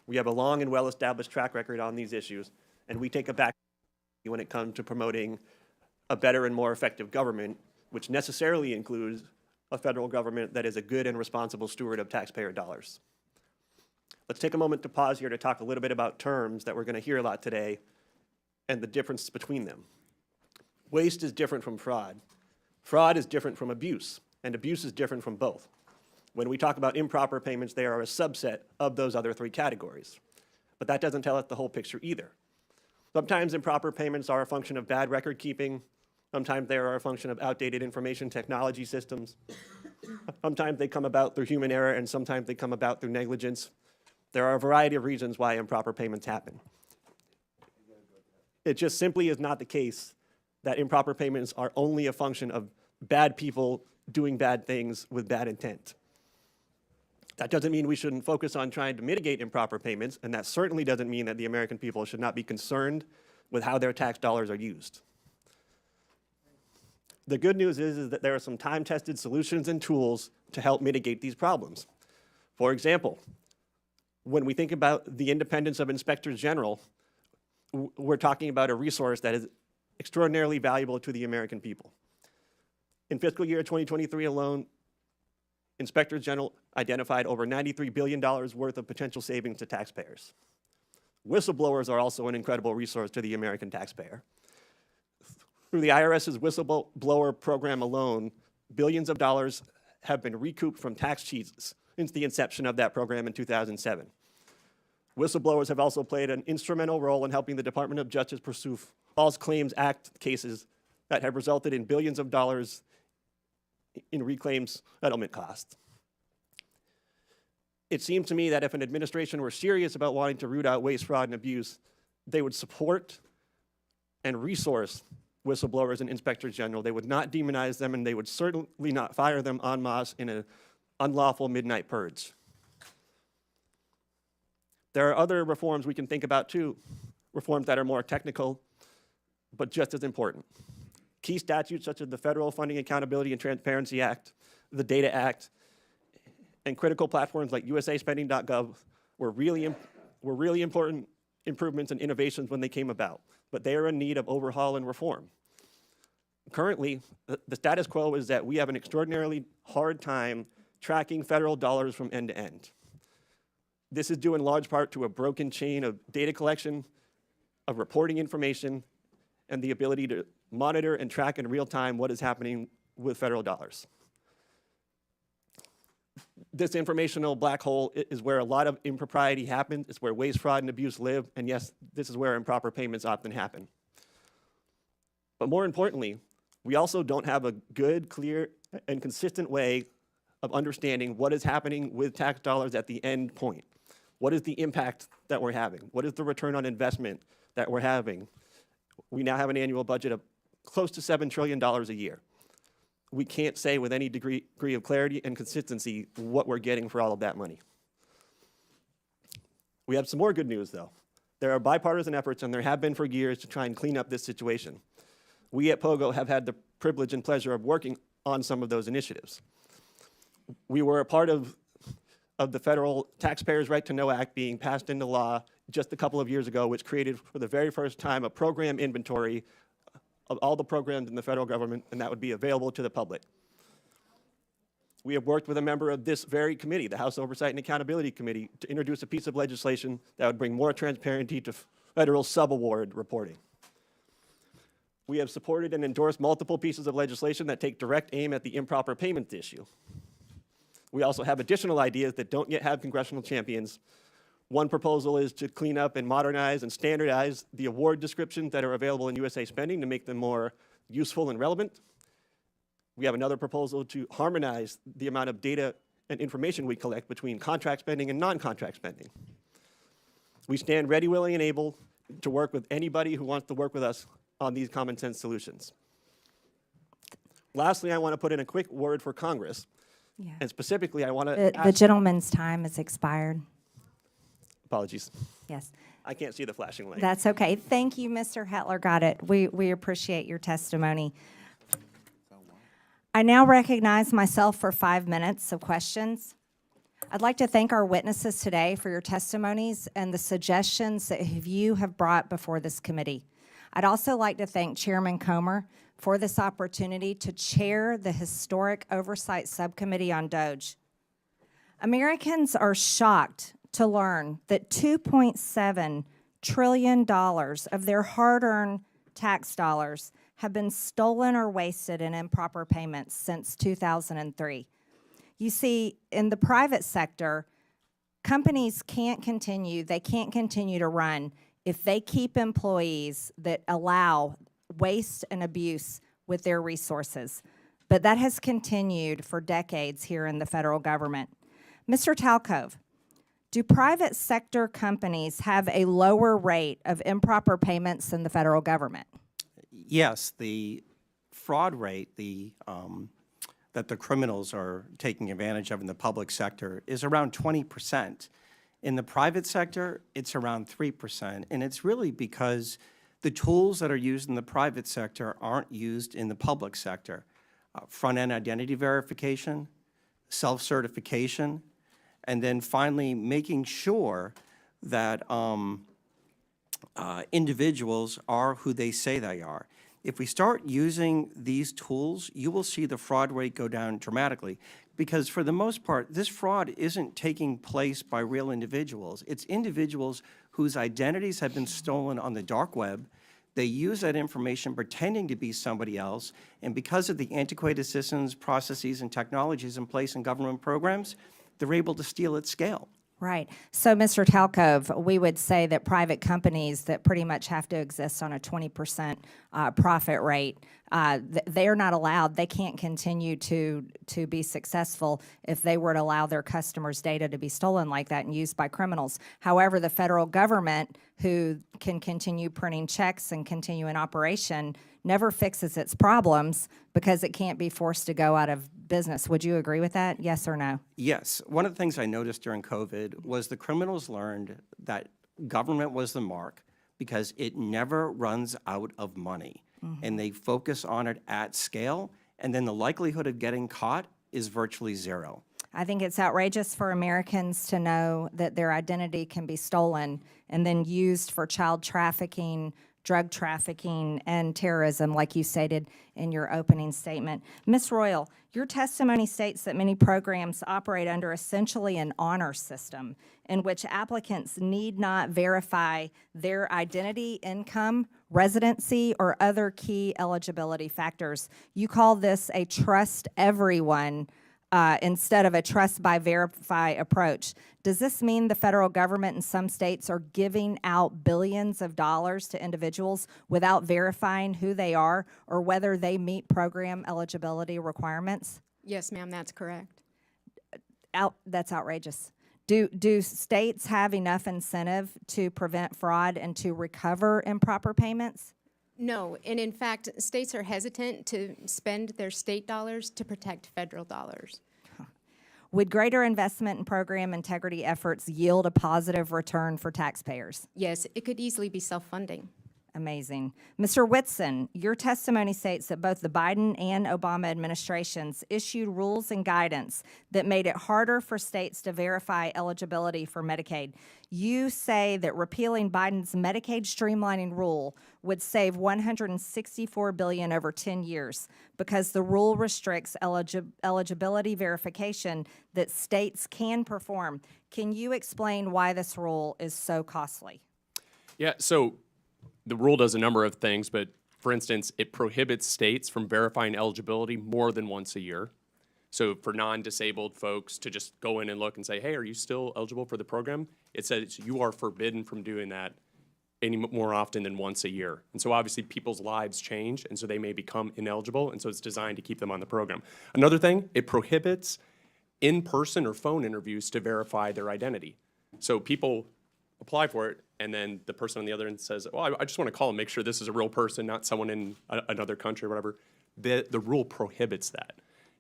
We have a long and well-established track record on these issues, and we take a back when it comes to promoting a better and more effective government, which necessarily includes a federal government that is a good and responsible steward of taxpayer dollars. Let's take a moment to pause here to talk a little bit about terms that we're going to hear a lot today and the difference between them. Waste is different from fraud. Fraud is different from abuse, and abuse is different from both. When we talk about improper payments, they are a subset of those other three categories. But that doesn't tell us the whole picture either. Sometimes improper payments are a function of bad record keeping. Sometimes they are a function of outdated information technology systems. Sometimes they come about through human error, and sometimes they come about through negligence. There are a variety of reasons why improper payments happen. It just simply is not the case that improper payments are only a function of bad people doing bad things with bad intent. That doesn't mean we shouldn't focus on trying to mitigate improper payments, and that certainly doesn't mean that the American people should not be concerned with how their tax dollars are used. The good news is that there are some time-tested solutions and tools to help mitigate these problems. For example, when we think about the independence of inspectors general, we're talking about a resource that is extraordinarily valuable to the American people. In fiscal year 2023 alone, inspectors general identified over $93 billion worth of potential savings to taxpayers. Whistleblowers are also an incredible resource to the American taxpayer. Through the IRS's whistleblower program alone, billions of dollars have been recouped from tax cheats since the inception of that program in 2007. Whistleblowers have also played an instrumental role in helping the Department of Justice pursue False Claims Act cases that have resulted in billions of dollars in reclaims settlement costs. It seems to me that if an administration were serious about wanting to root out waste, fraud, and abuse, they would support and resource whistleblowers and inspectors general. They would not demonize them, and they would certainly not fire them en masse in an unlawful midnight purge. There are other reforms we can think about too, reforms that are more technical, but just as important. Key statutes such as the Federal Funding Accountability and Transparency Act, the Data Act, and critical platforms like usaspending.gov were really important improvements and innovations when they came about, but they are in need of overhaul and reform. Currently, the status quo is that we have an extraordinarily hard time tracking federal dollars from end to end. This is due in large part to a broken chain of data collection, of reporting information, and the ability to monitor and track in real time what is happening with federal dollars. This informational black hole is where a lot of impropriety happens. It's where waste, fraud, and abuse live. And yes, this is where improper payments often happen. But more importantly, we also don't have a good, clear, and consistent way of understanding what is happening with tax dollars at the end point. What is the impact that we're having? What is the return on investment that we're having? We now have an annual budget of close to $7 trillion a year. We can't say with any degree of clarity and consistency what we're getting for all of that money. We have some more good news, though. There are bipartisan efforts, and there have been for years, to try and clean up this situation. We at POGO have had the privilege and pleasure of working on some of those initiatives. We were a part of the Federal Taxpayers' Right to Know Act being passed into law just a couple of years ago, which created for the very first time a program inventory of all the programs in the federal government, and that would be available to the public. We have worked with a member of this very committee, the House Oversight and Accountability Committee, to introduce a piece of legislation that would bring more transparency to federal subaward reporting. We have supported and endorsed multiple pieces of legislation that take direct aim at the improper payments issue. We also have additional ideas that don't yet have congressional champions. One proposal is to clean up and modernize and standardize the award descriptions that are available in USA Spending to make them more useful and relevant. We have another proposal to harmonize the amount of data and information we collect between contract spending and non-contract spending. We stand ready, willing, and able to work with anybody who wants to work with us on these common sense solutions. Lastly, I want to put in a quick word for Congress. Yeah. And specifically, I want to The gentleman's time has expired. Apologies. Yes. I can't see the flashing light. That's okay. Thank you, Mr. Hetler. Got it. We appreciate your testimony. I now recognize myself for 5 minutes of questions. I'd like to thank our witnesses today for your testimonies and the suggestions that you have brought before this committee. I'd also like to thank Chairman Comer for this opportunity to chair the Historic Oversight Subcommittee on DOJ. Americans are shocked to learn that $2.7 trillion of their hard-earned tax dollars have been stolen or wasted in improper payments since 2003. You see, in the private sector, companies can't continue to run if they keep employees that allow waste and abuse with their resources. But that has continued for decades here in the federal government. Mr. Talcove, do private sector companies have a lower rate of improper payments than the federal government? Yes, the fraud rate that the criminals are taking advantage of in the public sector is around 20%. In the private sector, it's around 3%, and it's really because the tools that are used in the private sector aren't used in the public sector. Front-end identity verification, self-certification, and then finally making sure that individuals are who they say they are. If we start using these tools, you will see the fraud rate go down dramatically, because for the most part, this fraud isn't taking place by real individuals. It's individuals whose identities have been stolen on the dark web. They use that information pretending to be somebody else, and because of the antiquated systems, processes, and technologies in place in government programs, they're able to steal at scale. Right. So, Mr. Talcove, we would say that private companies that pretty much have to exist on a 20% profit rate, they're not allowed. They can't continue to be successful if they were to allow their customers' data to be stolen like that and used by criminals. However, the federal government, who can continue printing checks and continue in operation, never fixes its problems because it can't be forced to go out of business. Would you agree with that? Yes or no? Yes. One of the things I noticed during COVID was the criminals learned that government was the mark because it never runs out of money. And they focus on it at scale, and then the likelihood of getting caught is virtually zero. I think it's outrageous for Americans to know that their identity can be stolen and then used for child trafficking, drug trafficking, and terrorism, like you stated in your opening statement. Ms. Royal, your testimony states that many programs operate under essentially an honor system in which applicants need not verify their identity, income, residency, or other key eligibility factors. You call this a trust everyone instead of a trust by verify approach. Does this mean the federal government in some states are giving out billions of dollars to individuals without verifying who they are or whether they meet program eligibility requirements? Yes, ma'am, that's correct. That's outrageous. Do states have enough incentive to prevent fraud and to recover improper payments? No, and in fact, states are hesitant to spend their state dollars to protect federal dollars. Would greater investment in program integrity efforts yield a positive return for taxpayers? Yes, it could easily be self-funding. Amazing. Mr. Whitson, your testimony states that both the Biden and Obama administrations issued rules and guidance that made it harder for states to verify eligibility for Medicaid. You say that repealing Biden's Medicaid streamlining rule would save $164 billion over 10 years because the rule restricts eligibility verification that states can perform. Can you explain why this rule is so costly? Yeah, so the rule does a number of things, but for instance, it prohibits states from verifying eligibility more than once a year. So for non-disabled folks to just go in and look and say, hey, are you still eligible for the program? It says you are forbidden from doing that any more often than once a year. And so obviously people's lives change, and so they may become ineligible, and so it's designed to keep them on the program. Another thing, it prohibits in-person or phone interviews to verify their identity. So people apply for it, and then the person on the other end says, well, I just want to call and make sure this is a real person, not someone in another country or whatever. The rule prohibits that.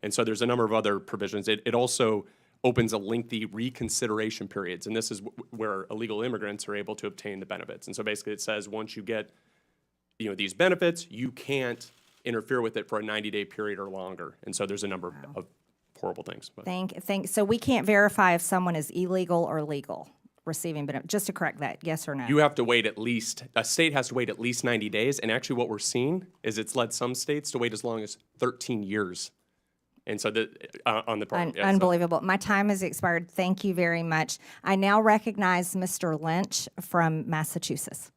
And so there's a number of other provisions. It also opens a lengthy reconsideration periods, and this is where illegal immigrants are able to obtain the benefits. And so basically it says once you get these benefits, you can't interfere with it for a 90-day period or longer. And so there's a number of horrible things. But. So we can't verify if someone is illegal or legal receiving benefits. Just to correct that, yes or no? You have to wait a state has to wait at least 90 days. And actually what we're seeing is it's led some states to wait as long as 13 years. And so on the program. Unbelievable. My time has expired. Thank you very much. I now recognize Mr. Lynch from Massachusetts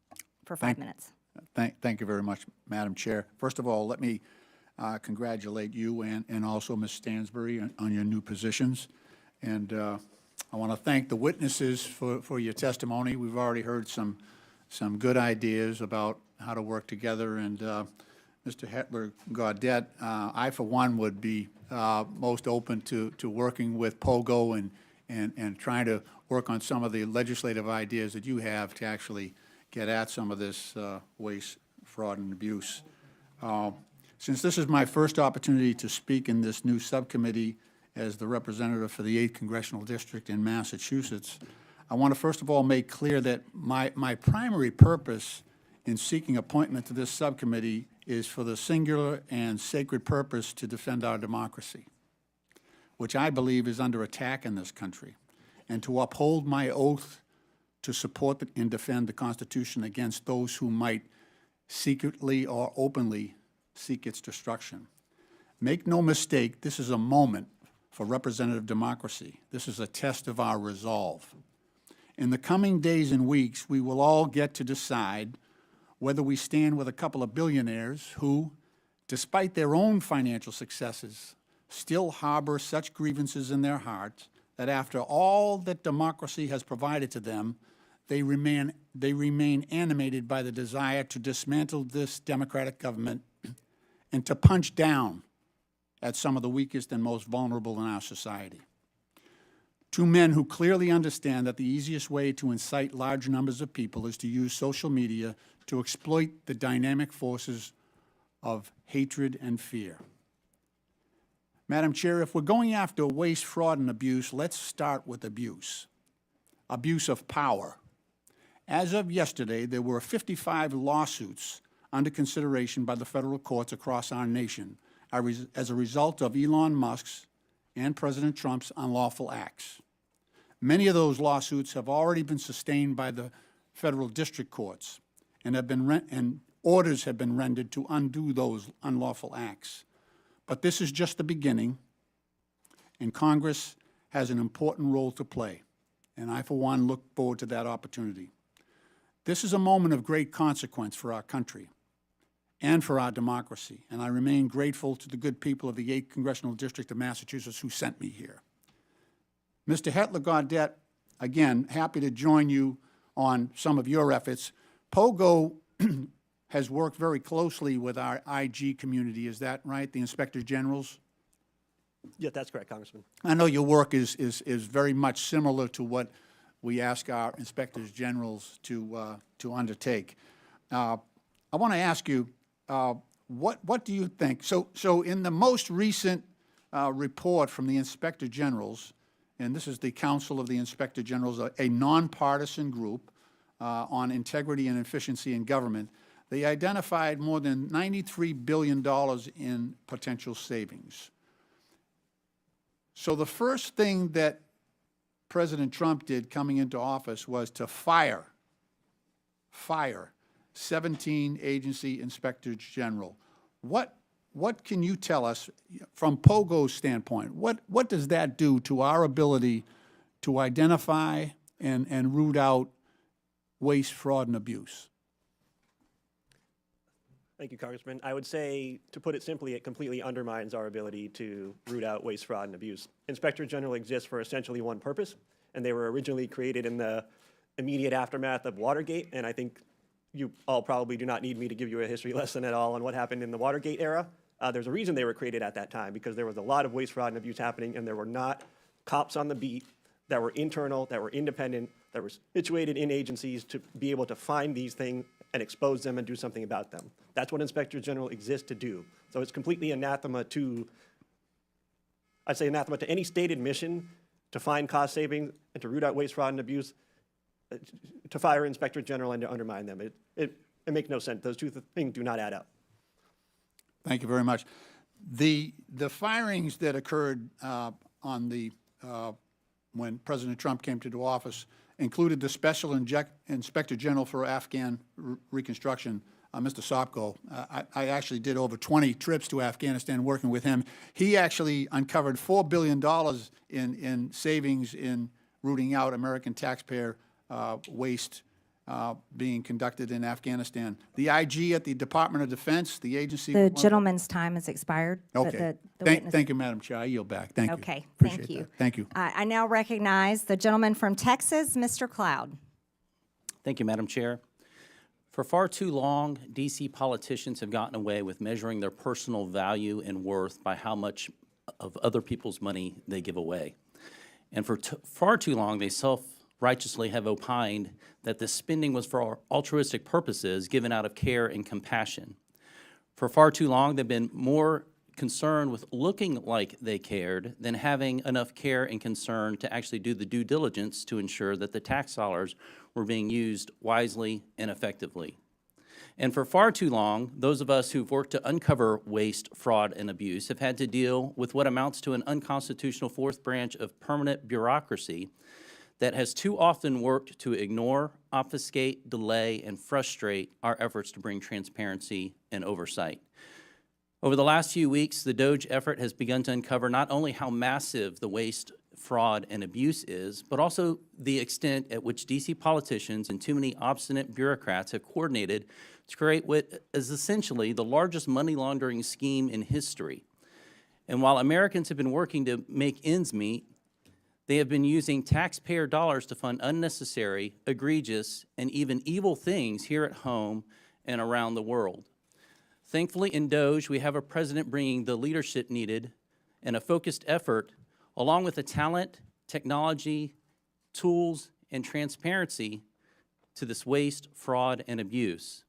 for 5 minutes. Thank you very much, Madam Chair. First of all, let me congratulate you and also Ms. Stansbury on your new positions. And I want to thank the witnesses for your testimony. We've already heard some good ideas about how to work together. And Mr. Hetler-Gaudette, I, for one, would be most open to working with POGO and trying to work on some of the legislative ideas that you have to actually get at some of this waste, fraud, and abuse. Since this is my first opportunity to speak in this new subcommittee as the representative for the 8th Congressional District in Massachusetts, I want to first of all make clear that my primary purpose in seeking appointment to this subcommittee is for the singular and sacred purpose to defend our democracy, which I believe is under attack in this country, and to uphold my oath to support and defend the Constitution against those who might secretly or openly seek its destruction. Make no mistake, this is a moment for representative democracy. This is a test of our resolve. In the coming days and weeks, we will all get to decide whether we stand with a couple of billionaires who, despite their own financial successes, still harbor such grievances in their hearts that after all that democracy has provided to them, they remain animated by the desire to dismantle this democratic government and to punch down at some of the weakest and most vulnerable in our society. Two men who clearly understand that the easiest way to incite large numbers of people is to use social media to exploit the dynamic forces of hatred and fear. Madam Chair, if we're going after waste, fraud, and abuse, let's start with abuse. Abuse of power. As of yesterday, there were 55 lawsuits under consideration by the federal courts across our nation as a result of Elon Musk's and President Trump's unlawful acts. Many of those lawsuits have already been sustained by the federal district courts and orders have been rendered to undo those unlawful acts. But this is just the beginning, and Congress has an important role to play, and I, for one, look forward to that opportunity. This is a moment of great consequence for our country and for our democracy, and I remain grateful to the good people of the 8th Congressional District of Massachusetts who sent me here. Mr. Hetler-Gaudette, again, happy to join you on some of your efforts. POGO has worked very closely with our IG community, is that right, the Inspector Generals? Yeah, that's correct, Congressman. I know your work is very much similar to what we ask our Inspectors Generals to undertake. I want to ask you, what do you think? So in the most recent report from the Inspector Generals, and this is the Council of the Inspector Generals, a nonpartisan group on integrity and efficiency in government, they identified more than $93 billion in potential savings. So the first thing that President Trump did coming into office was to fire 17 agency inspectors general. What can you tell us from POGO's standpoint? What does that do to our ability to identify and root out waste, fraud, and abuse? Thank you, Congressman. I would say, to put it simply, it completely undermines our ability to root out waste, fraud, and abuse. Inspector General exists for essentially one purpose, and they were originally created in the immediate aftermath of Watergate, and I think you all probably do not need me to give you a history lesson at all on what happened in the Watergate era. There's a reason they were created at that time, because there was a lot of waste, fraud, and abuse happening, and there were not cops on the beat that were internal, that were independent, that were situated in agencies to be able to find these things and expose them and do something about them. That's what Inspector General exists to do. So it's completely anathema to, I'd say anathema to any stated mission to find cost savings and to root out waste, fraud, and abuse, to fire Inspector General and to undermine them. It makes no sense. Those two things do not add up. Thank you very much. The firings that occurred on the when President Trump came to office included the Special Inspector General for Afghan Reconstruction, Mr. Sopko. I actually did over 20 trips to Afghanistan working with him. He actually uncovered $4 billion in savings in rooting out American taxpayer waste being conducted in Afghanistan. The IG at the Department of Defense, the agency. The gentleman's time has expired. Okay. Thank you, Madam Chair. I yield back. Thank you. Okay, Appreciate thank you. that. Thank you. I now recognize the gentleman from Texas, Mr. Cloud. Thank you, Madam Chair. For far too long, D.C. politicians have gotten away with measuring their personal value and worth by how much of other people's money they give away. And for far too long, they self-righteously have opined that the spending was for altruistic purposes given out of care and compassion. For far too long, they've been more concerned with looking like they cared than having enough care and concern to actually do the due diligence to ensure that the tax dollars were being used wisely and effectively. And for far too long, those of us who've worked to uncover waste, fraud, and abuse have had to deal with what amounts to an unconstitutional fourth branch of permanent bureaucracy that has too often worked to ignore, obfuscate, delay, and frustrate our efforts to bring transparency and oversight. Over the last few weeks, the DOGE effort has begun to uncover not only how massive the waste, fraud, and abuse is, but also the extent at which D.C. politicians and too many obstinate bureaucrats have coordinated to create what is essentially the largest money laundering scheme in history. And while Americans have been working to make ends meet, They have been using taxpayer dollars to fund unnecessary, egregious, and even evil things here at home and around the world. Thankfully, in DOGE, we have a president bringing the leadership needed and a focused effort, along with the talent, technology, tools, and transparency to this waste, fraud, and abuse.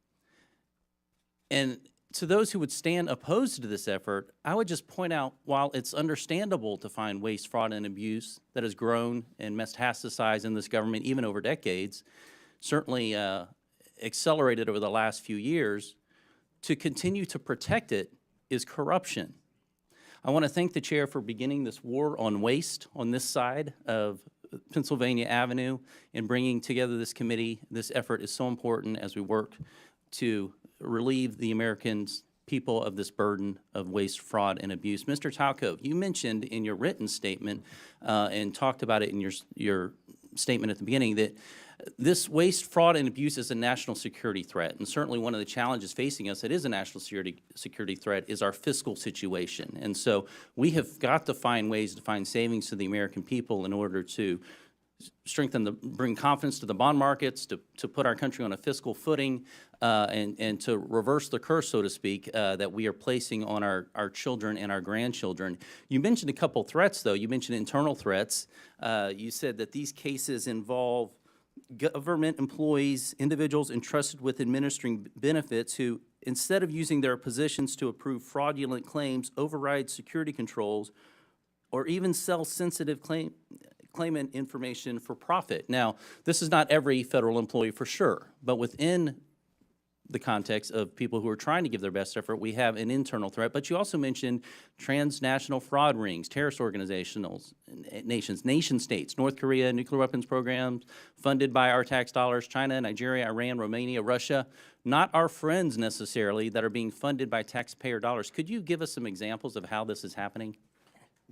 And to those who would stand opposed to this effort, I would just point out, while it's understandable to find waste, fraud, and abuse that has grown and metastasized in this government even over decades, certainly accelerated over the last few years, to continue to protect it is corruption. I want to thank the chair for beginning this war on waste on this side of Pennsylvania Avenue and bringing together this committee. This effort is so important as we work to relieve the American people of this burden of waste, fraud, and abuse. Mr. Talcove, you mentioned in your written statement and talked about it in your statement at the beginning that this waste, fraud, and abuse is a national security threat. And certainly one of the challenges facing us that is a national security threat is our fiscal situation. And so we have got to find ways to find savings to the American people in order to bring confidence to the bond markets, to put our country on a fiscal footing, and to reverse the curse, so to speak, that we are placing on our children and our grandchildren. You mentioned a couple threats, though. You mentioned internal threats. You said that these cases involve government employees, individuals entrusted with administering benefits who, instead of using their positions to approve fraudulent claims, override security controls, or even sell sensitive claimant information for profit. Now, this is not every federal employee for sure, but within the context of people who are trying to give their best effort, we have an internal threat. But you also mentioned transnational fraud rings, terrorist organizations, nation states, North Korea, nuclear weapons programs funded by our tax dollars, China, Nigeria, Iran, Romania, Russia, not our friends necessarily that are being funded by taxpayer dollars. Could you give us some examples of how this is happening?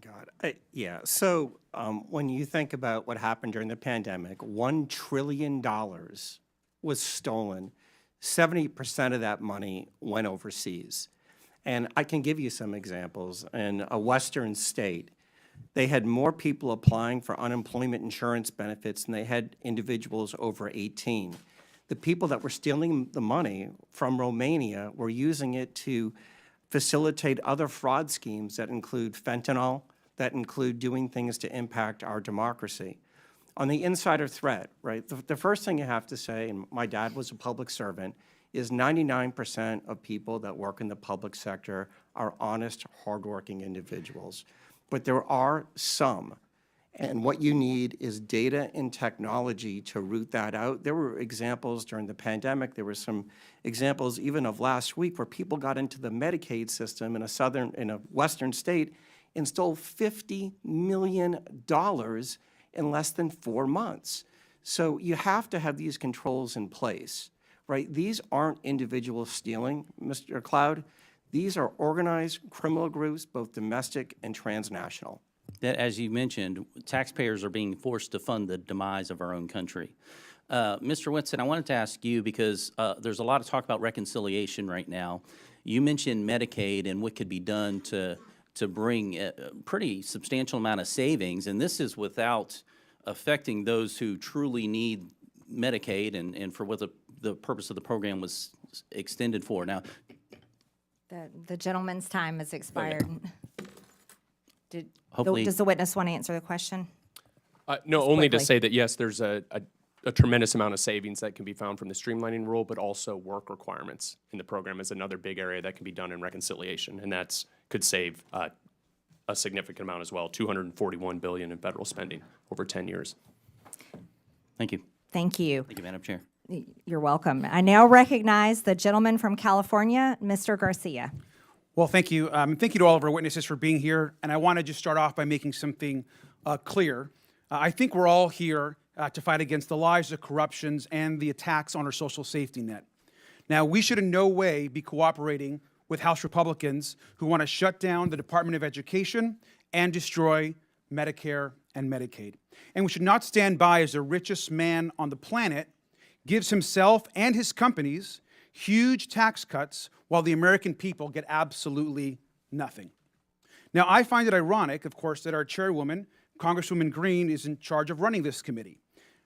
God, yeah. So when you think about what happened during the pandemic, $1 trillion was stolen. 70% of that money went overseas. And I can give you some examples. In a Western state, they had more people applying for unemployment insurance benefits than they had individuals over 18. The people that were stealing the money from Romania were using it to facilitate other fraud schemes that include fentanyl, that include doing things to impact our democracy. On the insider threat, right, the first thing you have to say, and my dad was a public servant, is 99% of people that work in the public sector are honest, hardworking individuals. But there are some, and what you need is data and technology to root that out. There were examples during the pandemic. There were some examples even of last week where people got into the Medicaid system in a Western state and stole $50 million in less than 4 months. So you have to have these controls in place, right? These aren't individuals stealing, Mr. Cloud. These are organized criminal groups, both domestic and transnational. That, as you mentioned, taxpayers are being forced to fund the demise of our own country. Mr. Whitson, I wanted to ask you, because there's a lot of talk about reconciliation right now. You mentioned Medicaid and what could be done to bring a pretty substantial amount of savings, and this is without affecting those who truly need Medicaid and for what the purpose of the program was extended for. Now, The gentleman's time has expired. Hopefully- Does the witness want to answer the question? No, Just only to quickly. say that, yes, there's a tremendous amount of savings that can be found from the streamlining rule, but also work requirements in the program is another big area that can be done in reconciliation, and that's could save a significant amount as well, $241 billion in federal spending over 10 years. thank you. Thank you. Thank you, Madam Chair. You're welcome. I now recognize the gentleman from California, Mr. Garcia. Well, thank you. Thank you to all of our witnesses for being here. And I want to just start off by making something clear. I think we're all here to fight against the lies, the corruptions, and the attacks on our social safety net. Now, we should in no way be cooperating with House Republicans who want to shut down the Department of Education and destroy Medicare and Medicaid. And we should not stand by as the richest man on the planet gives himself and his companies huge tax cuts while the American people get absolutely nothing. Now, I find it ironic, of course, that our chairwoman, Congresswoman Green is in charge of running this committee.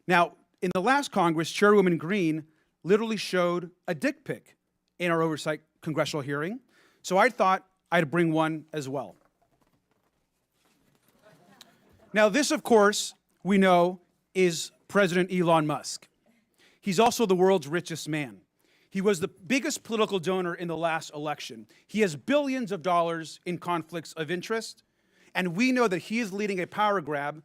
Now, in the last Congress, Chairwoman Green literally showed a dick pic in our oversight congressional hearing, so I thought I'd bring one as well. Now, this, of course, we know is President Elon Musk. He's also the world's richest man. He was the biggest political donor in the last election. He has billions of dollars in conflicts of interest, and we know that he is leading a power grab,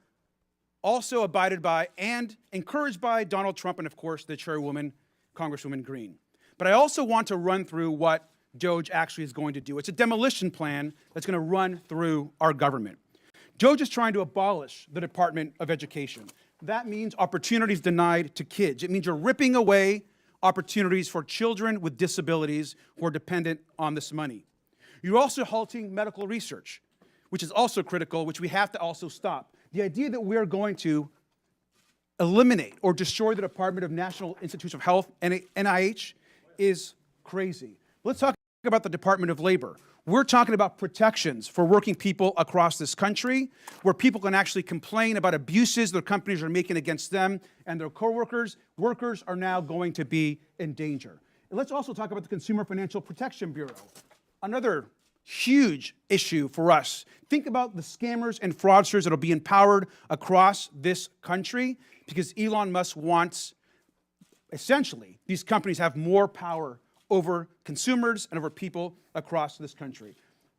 also abided by and encouraged by Donald Trump and, of course, the chairwoman, Congresswoman Green. But I also want to run through what DOGE actually is going to do. It's a demolition plan that's going to run through our government. DOGE is trying to abolish the Department of Education. That means opportunities denied to kids. It means you're ripping away opportunities for children with disabilities who are dependent on this money. You're also halting medical research, which is also critical, which we have to also stop. The idea that we're going to eliminate or destroy the Department of National Institutes of Health, NIH, is crazy. Let's talk about the Department of Labor. We're talking about protections for working people across this country, where people can actually complain about abuses their companies are making against them and their coworkers. Workers are now going to be in danger. And let's also talk about the Consumer Financial Protection Bureau, another huge issue for us. Think about the scammers and fraudsters that will be empowered across this country because Elon Musk wants, essentially, these companies have more power over consumers and over people across this country.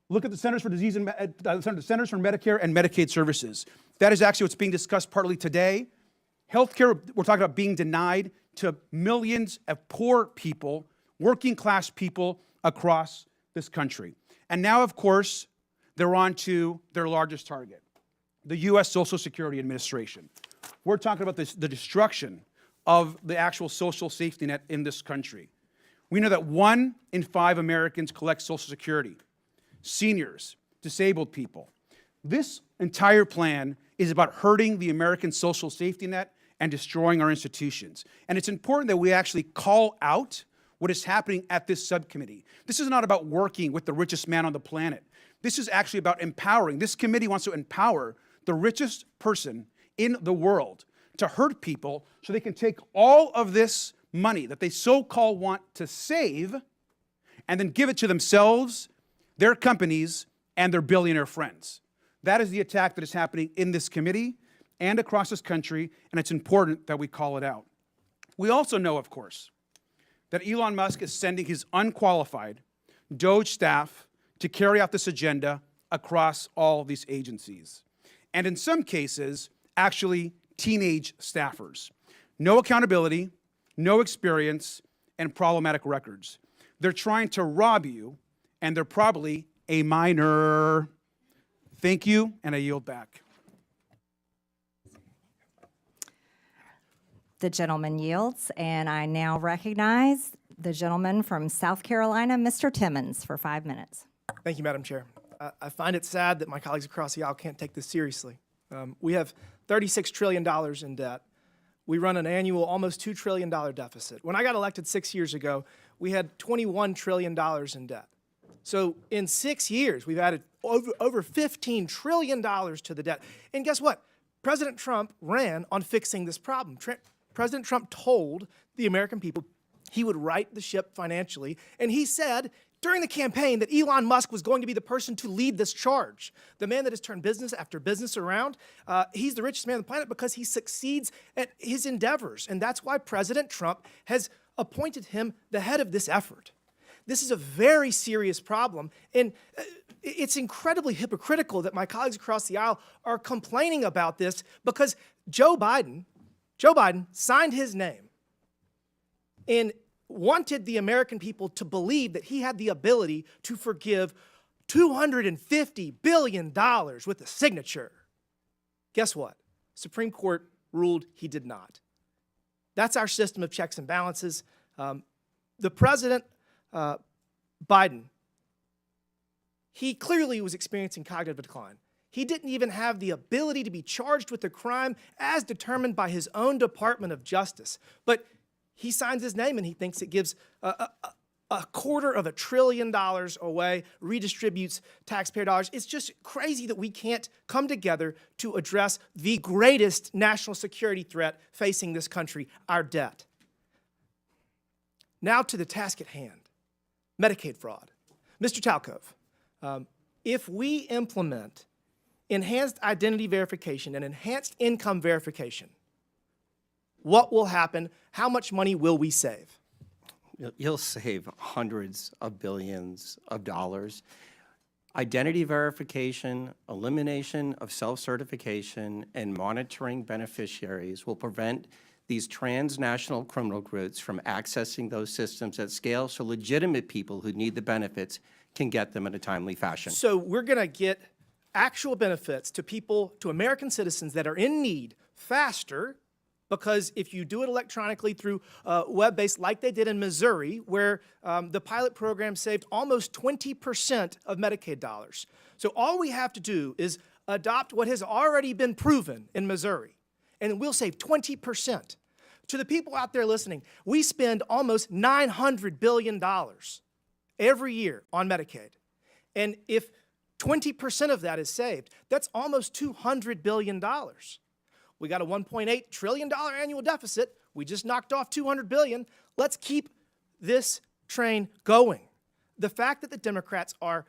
Look at the Centers for Centers for Medicare and Medicaid Services. That is actually what's being discussed partly today. Healthcare, we're talking about being denied to millions of poor people, working class people across this country. And now, of course, they're on to their largest target, the U.S. Social Security Administration. We're talking about the destruction of the actual social safety net in this country. We know that 1 in 5 Americans collect Social Security, seniors, disabled people. This entire plan is about hurting the American social safety net and destroying our institutions. And it's important that we actually call out what is happening at this subcommittee. This is not about working with the richest man on the planet. This is actually about empowering. This committee wants to empower the richest person in the world to hurt people so they can take all of this money that they so-called want to save and then give it to themselves, their companies, and their billionaire friends. That is the attack that is happening in this committee and across this country, and it's important that we call it out. We also know, of course, that Elon Musk is sending his unqualified DOGE staff to carry out this agenda across all these agencies. And in some cases, actually teenage staffers. No accountability, no experience, and problematic records. They're trying to rob you, and they're probably a minor. Thank you, and I yield back. The gentleman yields, and I now recognize the gentleman from South Carolina, Mr. Timmons, for 5 minutes. Thank you, Madam Chair. I find it sad that my colleagues across the aisle can't take this seriously. We have $36 trillion in debt. We run an annual almost $2 trillion deficit. When I got elected 6 years ago, we had $21 trillion in debt. So in 6 years, we've added over $15 trillion to the debt. And guess what? President Trump ran on fixing this problem. President Trump told the American people he would right the ship financially, and he said during the campaign that Elon Musk was going to be the person to lead this charge. The man that has turned business after business around, he's the richest man on the planet because he succeeds at his endeavors, and that's why President Trump has appointed him the head of this effort. This is a very serious problem, and it's incredibly hypocritical that my colleagues across the aisle are complaining about this because Joe Biden signed his name and wanted the American people to believe that he had the ability to forgive $250 billion with a signature. Guess what? Supreme Court ruled he did not. That's our system of checks and balances. The president, Biden, he clearly was experiencing cognitive decline. He didn't even have the ability to be charged with a crime as determined by his own Department of Justice. But he signs his name and he thinks it gives $250 billion away, redistributes taxpayer dollars. It's just crazy that we can't come together to address the greatest national security threat facing this country, our debt. Now to the task at hand, Medicaid fraud. Mr. Talcove, if we implement enhanced identity verification and enhanced income verification, what will happen? How much money will we save? You'll save hundreds of billions of dollars. Identity verification, elimination of self-certification, and monitoring beneficiaries will prevent these transnational criminal groups from accessing those systems at scale so legitimate people who need the benefits can get them in a timely fashion. So we're going to get actual benefits to people, to American citizens that are in need faster, because if you do it electronically through web-based, like they did in Missouri, where the pilot program saved almost 20% of Medicaid dollars. So all we have to do is adopt what has already been proven in Missouri, and we'll save 20%. To the people out there listening, we spend almost $900 billion every year on Medicaid. And if 20% of that is saved, that's almost $200 billion. We got a $1.8 trillion annual deficit. We just knocked off $200 billion. Let's keep this train going. The fact that the Democrats are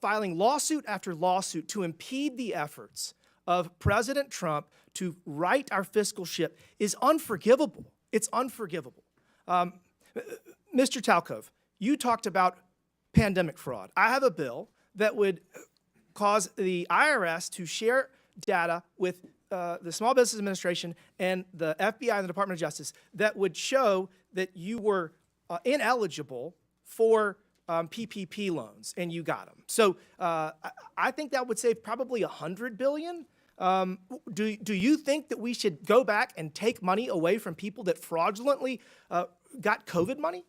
filing lawsuit after lawsuit to impede the efforts of President Trump to right our fiscal ship is unforgivable. It's unforgivable. Mr. Talcove, you talked about pandemic fraud. I have a bill that would cause the IRS to share data with the Small Business Administration and the FBI and the Department of Justice that would show that you were ineligible for PPP loans and you got them. So I think that would save probably $100 billion. Do you think that we should go back and take money away from people that fraudulently got COVID money?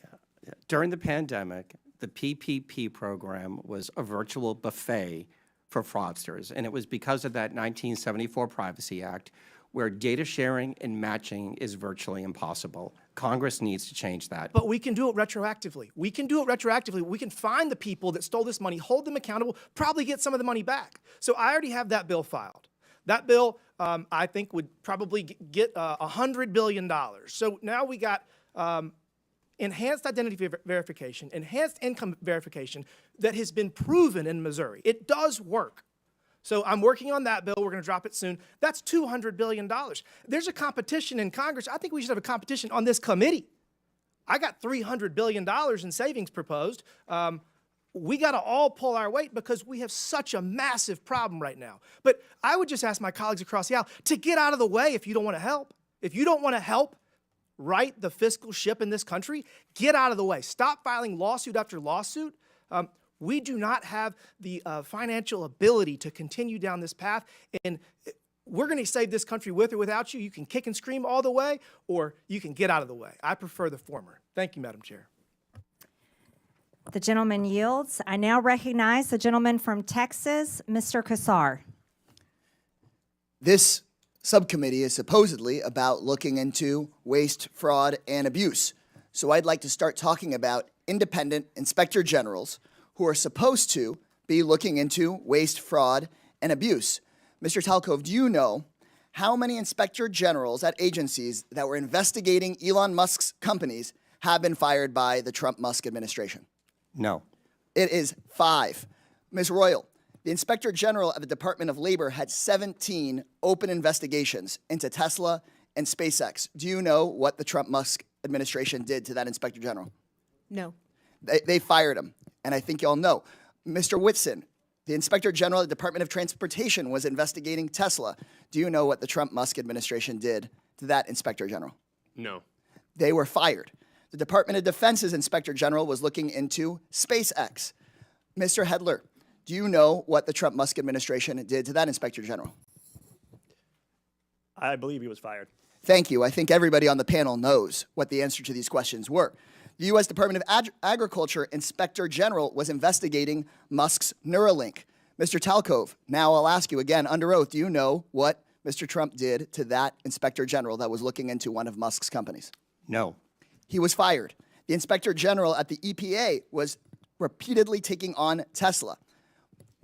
Yeah. During the pandemic, the PPP program was a virtual buffet for fraudsters, and it was because of that 1974 Privacy Act, where data sharing and matching is virtually impossible. Congress needs to change that. But we can do it retroactively. We can do it retroactively. We can find the people that stole this money, hold them accountable, probably get some of the money back. So I already have that bill filed. That bill, I think, would probably get $100 billion. So now we got enhanced identity verification, enhanced income verification that has been proven in Missouri. It does work. So I'm working on that bill. We're going to drop it soon. That's $200 billion. There's a competition in Congress. I think we should have a competition on this committee. I got $300 billion in savings proposed. We got to all pull our weight because we have such a massive problem right now. But I would just ask my colleagues across the aisle to get out of the way if you don't want to help. If you don't want to help right the fiscal ship in this country, get out of the way. Stop filing lawsuit after lawsuit. We do not have the financial ability to continue down this path, and we're going to save this country with or without you. You can kick and scream all the way, or you can get out of the way. I prefer the former. Thank you, Madam Chair. The gentleman yields. I now recognize the gentleman from Texas, Mr. Kassar. This subcommittee is supposedly about looking into waste, fraud, and abuse. So I'd like to start talking about independent inspector generals who are supposed to be looking into waste, fraud, and abuse. Mr. Talcove, do you know how many inspector generals at agencies that were investigating Elon Musk's companies have been fired by the Trump-Musk administration? No. It is 5. Ms. Royal, the Inspector General of the Department of Labor had 17 open investigations into Tesla and SpaceX. Do you know what the Trump-Musk administration did to that Inspector General? No. They fired him, and I think you all know. Mr. Whitson, the Inspector General of the Department of Transportation was investigating Tesla. Do you know what the Trump-Musk administration did to that Inspector General? No. They were fired. The Department of Defense's Inspector General was looking into SpaceX. Mr. Hedler, do you know what the Trump-Musk administration did to that Inspector General? I believe he was fired. Thank you. I think everybody on the panel knows what the answer to these questions were. The U.S. Department of Agriculture Inspector General was investigating Musk's Neuralink. Mr. Talcove, now I'll ask you again under oath, do you know what Mr. Trump did to that Inspector General that was looking into one of Musk's companies? No. He was fired. The Inspector General at the EPA was repeatedly taking on Tesla.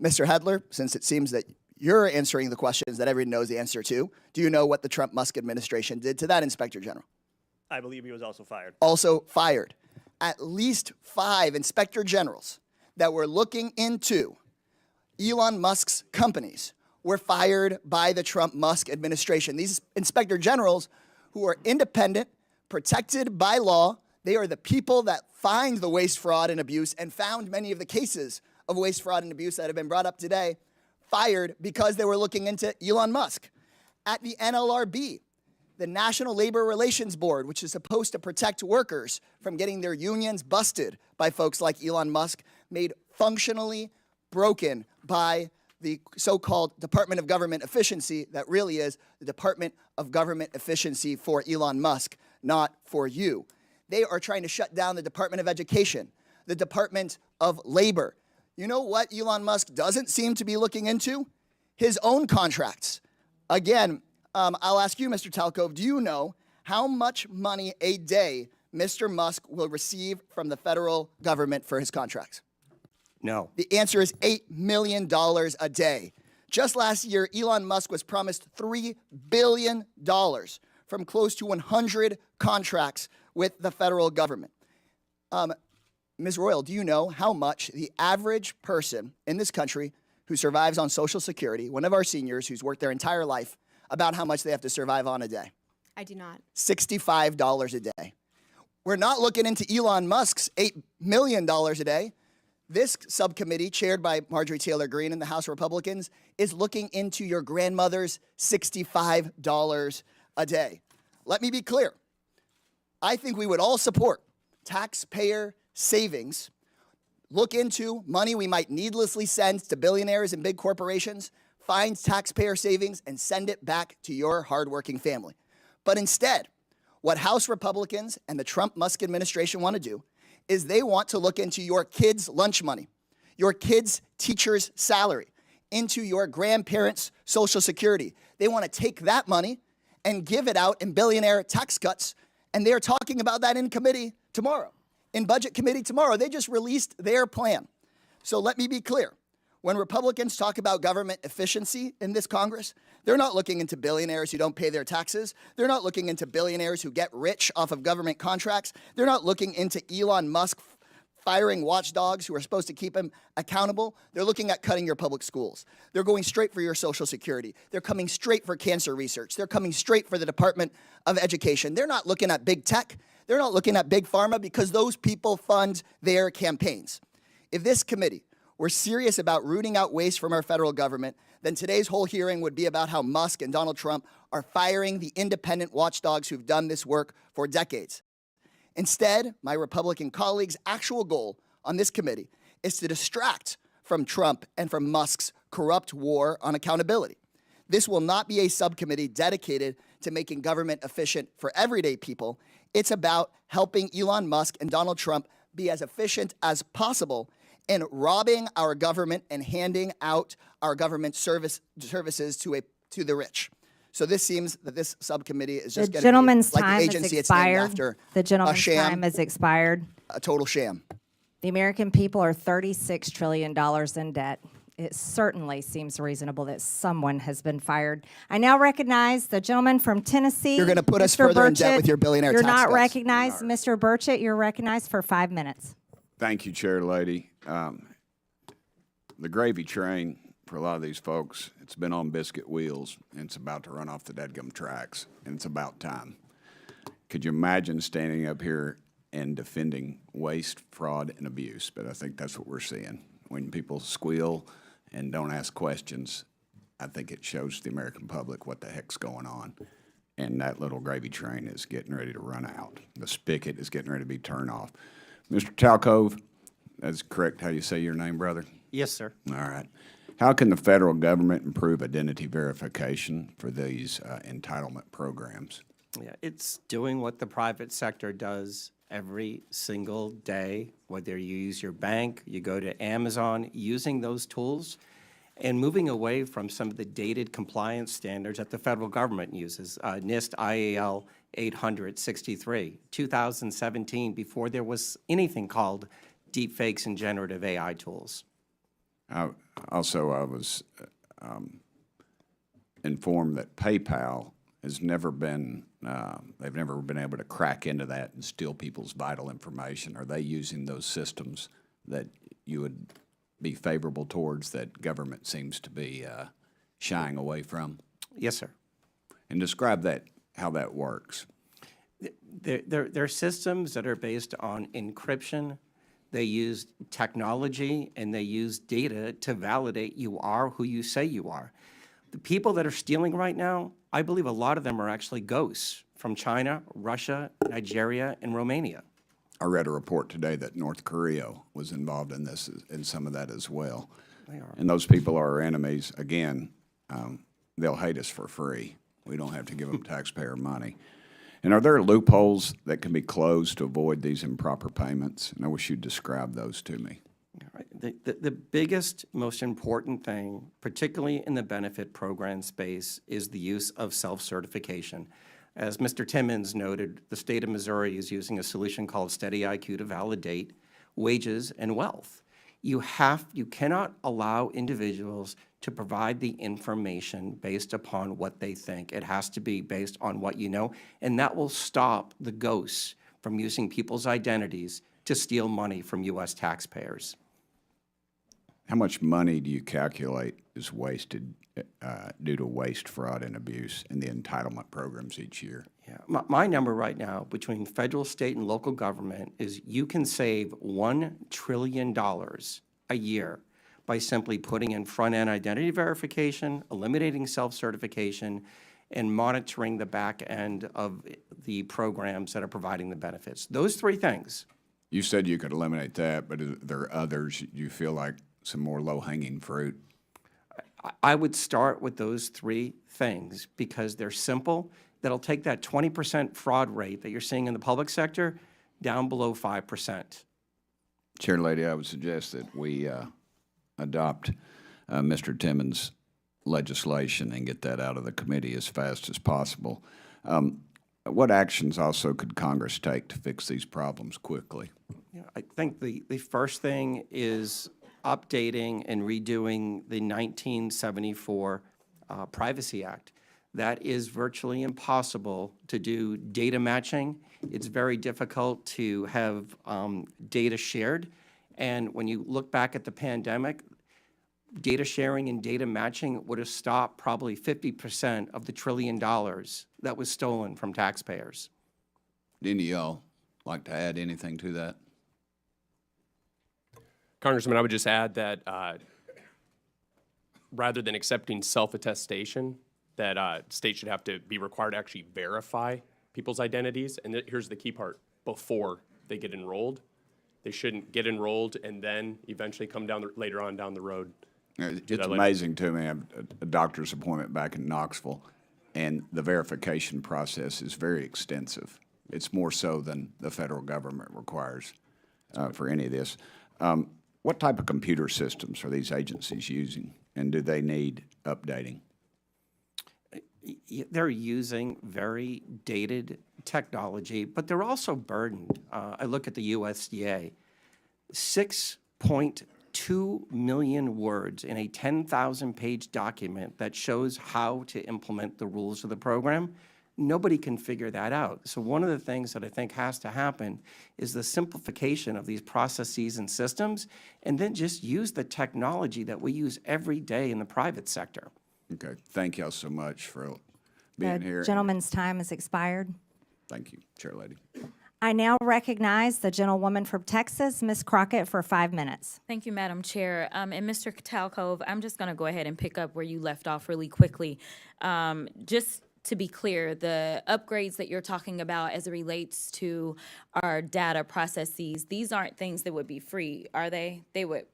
Mr. Hedler, since it seems that you're answering the questions that everyone knows the answer to, do you know what the Trump-Musk administration did to that Inspector General? I believe he was also fired. Also fired. At least 5 Inspector Generals that were looking into Elon Musk's companies were fired by the Trump-Musk administration. These Inspector Generals, who are independent, protected by law, they are the people that find the waste, fraud, and abuse and found many of the cases of waste, fraud, and abuse that have been brought up today, fired because they were looking into Elon Musk. At the NLRB, the National Labor Relations Board, which is supposed to protect workers from getting their unions busted by folks like Elon Musk, made functionally broken by the so-called Department of Government Efficiency that really is the Department of Government Efficiency for Elon Musk, not for you. They are trying to shut down the Department of Education, the Department of Labor. You know what Elon Musk doesn't seem to be looking into? His own contracts. Again, I'll ask you, Mr. Talcove, do you know how much money a day Mr. Musk will receive from the federal government for his contracts? No. The answer is $8 million a day. Just last year, Elon Musk was promised $3 billion from close to 100 contracts with the federal government. Ms. Royal, do you know how much the average person in this country who survives on Social Security, one of our seniors who's worked their entire life, about how much they have to survive on a day? I do not. $65 a day. We're not looking into Elon Musk's $8 million a day. This subcommittee, chaired by Marjorie Taylor Greene and the House Republicans, is looking into your grandmother's $65 a day. Let me be clear. I think we would all support taxpayer savings, look into money we might needlessly send to billionaires and big corporations, find taxpayer savings, and send it back to your hardworking family. But instead, what House Republicans and the Trump-Musk administration want to do is they want to look into your kids' lunch money, your kids' teacher's salary, into your grandparents' Social Security. They want to take that money and give it out in billionaire tax cuts, and they're talking about that in committee tomorrow, in Budget Committee tomorrow. They just released their plan. So let me be clear. When Republicans talk about government efficiency in this Congress, they're not looking into billionaires who don't pay their taxes. They're not looking into billionaires who get rich off of government contracts. They're not looking into Elon Musk firing watchdogs who are supposed to keep him accountable. They're looking at cutting your public schools. They're going straight for your Social Security. They're coming straight for cancer research. They're coming straight for the Department of Education. They're not looking at big tech. They're not looking at big pharma because those people fund their campaigns. If this committee were serious about rooting out waste from our federal government, then today's whole hearing would be about how Musk and Donald Trump are firing the independent watchdogs who've done this work for decades. Instead, my Republican colleagues' actual goal on this committee is to distract from Trump and from Musk's corrupt war on accountability. This will not be a subcommittee dedicated to making government efficient for everyday people. It's about helping Elon Musk and Donald Trump be as efficient as possible in robbing our government and handing out our government services to the rich. So this seems that this subcommittee is just The going to be gentleman's like the time agency has it's named expired. after. The gentleman's a sham, time has expired. a total sham. The American people are $36 trillion in debt. It certainly seems reasonable that someone has been fired. I now recognize the gentleman from Tennessee. You're gonna put us Mr. further in debt Burchett. with your billionaire You're tax not cuts. recognized. Mr. Burchett, you're recognized for 5 minutes. Thank you, Chair Lady. The gravy train for a lot of these folks, it's been on biscuit wheels, and it's about to run off the dadgum tracks, and it's about time. Could you imagine standing up here and defending waste, fraud, and abuse? But I think that's what we're seeing. When people squeal and don't ask questions, I think it shows the American public what the heck's going on. And that little gravy train is getting ready to run out. The spigot is getting ready to be turned off. Mr. Talcove, that's correct how you say your name, brother? Yes, sir. All right. How can the federal government improve identity verification for these entitlement programs? Yeah, it's doing what the private sector does every single day, whether you use your bank, you go to Amazon, using those tools. and moving away from some of the dated compliance standards that the federal government uses, NIST IAL 863, 2017, before there was anything called deepfakes and generative AI tools. I was informed that PayPal has never been, they've never been able to crack into that and steal people's vital information. Are they using those systems that you would be favorable towards that government seems to be shying away from? Yes, sir. And describe that, how that works. They're systems that are based on encryption. They use technology and they use data to validate you are who you say you are. The people that are stealing right now, I believe a lot of them are actually ghosts from China, Russia, Nigeria, and Romania. I read a report today that North Korea was involved in this, in some of that as well. They are. And those people are our enemies. Again, they'll hate us for free. We don't have to give them taxpayer money. And are there loopholes that can be closed to avoid these improper payments? And I wish you'd describe those to me. The biggest, most important thing, particularly in the benefit program space, is the use of self-certification. As Mr. Timmons noted, the state of Missouri is using a solution called Steady IQ to validate wages and wealth. You cannot allow individuals to provide the information based upon what they think. It has to be based on what you know, and that will stop the ghosts from using people's identities to steal money from U.S. taxpayers. How much money do you calculate is wasted due to waste, fraud, and abuse in the entitlement programs each year? Yeah, my number right now between federal, state, and local government is you can save $1 trillion a year by simply putting in front-end identity verification, eliminating self-certification, and monitoring the back end of the programs that are providing the benefits. Those three things. You said you could eliminate that, but are there others you feel like some more low-hanging fruit? I would start with those three things because they're simple. That'll take that 20% fraud rate that you're seeing in the public sector down below 5%. Chair Lady, I would suggest that we adopt Mr. Timmons' legislation and get that out of the committee as fast as possible. What actions also could Congress take to fix these problems quickly? Yeah, I think the first thing is updating and redoing the 1974 Privacy Act. That is virtually impossible to do data matching. It's very difficult to have data shared. And when you look back at the pandemic, data sharing and data matching would have stopped probably 50% of the $1 trillion that was stolen from taxpayers. Any of y'all like to add anything to that? Congressman, I would just add that rather than accepting self-attestation, that states should have to be required to actually verify people's identities. And here's the key part: before they get enrolled. They shouldn't get enrolled and then eventually come down later on down the road. It's amazing to me. I have a doctor's appointment back in Knoxville, and the verification process is very extensive. It's more so than the federal government requires for any of this. What type of computer systems are these agencies using, and do they need updating? They're using very dated technology, but they're also burdened. I look at the USDA, 6.2 million words in a 10,000-page document that shows how to implement the rules of the program. Nobody can figure that out. So one of the things that I think has to happen is the simplification of these processes and systems, and then just use the technology that we use every day in the private sector. Okay, thank y'all so much for being here. The gentleman's time has expired. Thank you, Chair Lady. I now recognize the gentlewoman from Texas, Ms. Crockett, for 5 minutes. Thank you, Madam Chair. And Mr. Talcove, I'm just going to go ahead and pick up where you left off really quickly. Just to be clear, the upgrades that you're talking about as it relates to our data processes, these aren't things that would be free, are they? They would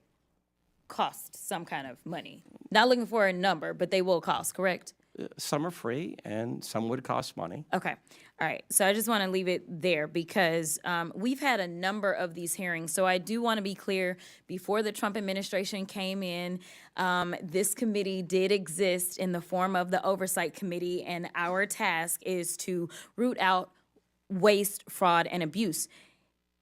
cost some kind of money. Not looking for a number, but they will cost, correct? some are free and some would cost money. Okay. All right. So I just want to leave it there because we've had a number of these hearings. So I do want to be clear, before the Trump administration came in, this committee did exist in the form of the Oversight Committee, and our task is to root out waste, fraud, and abuse.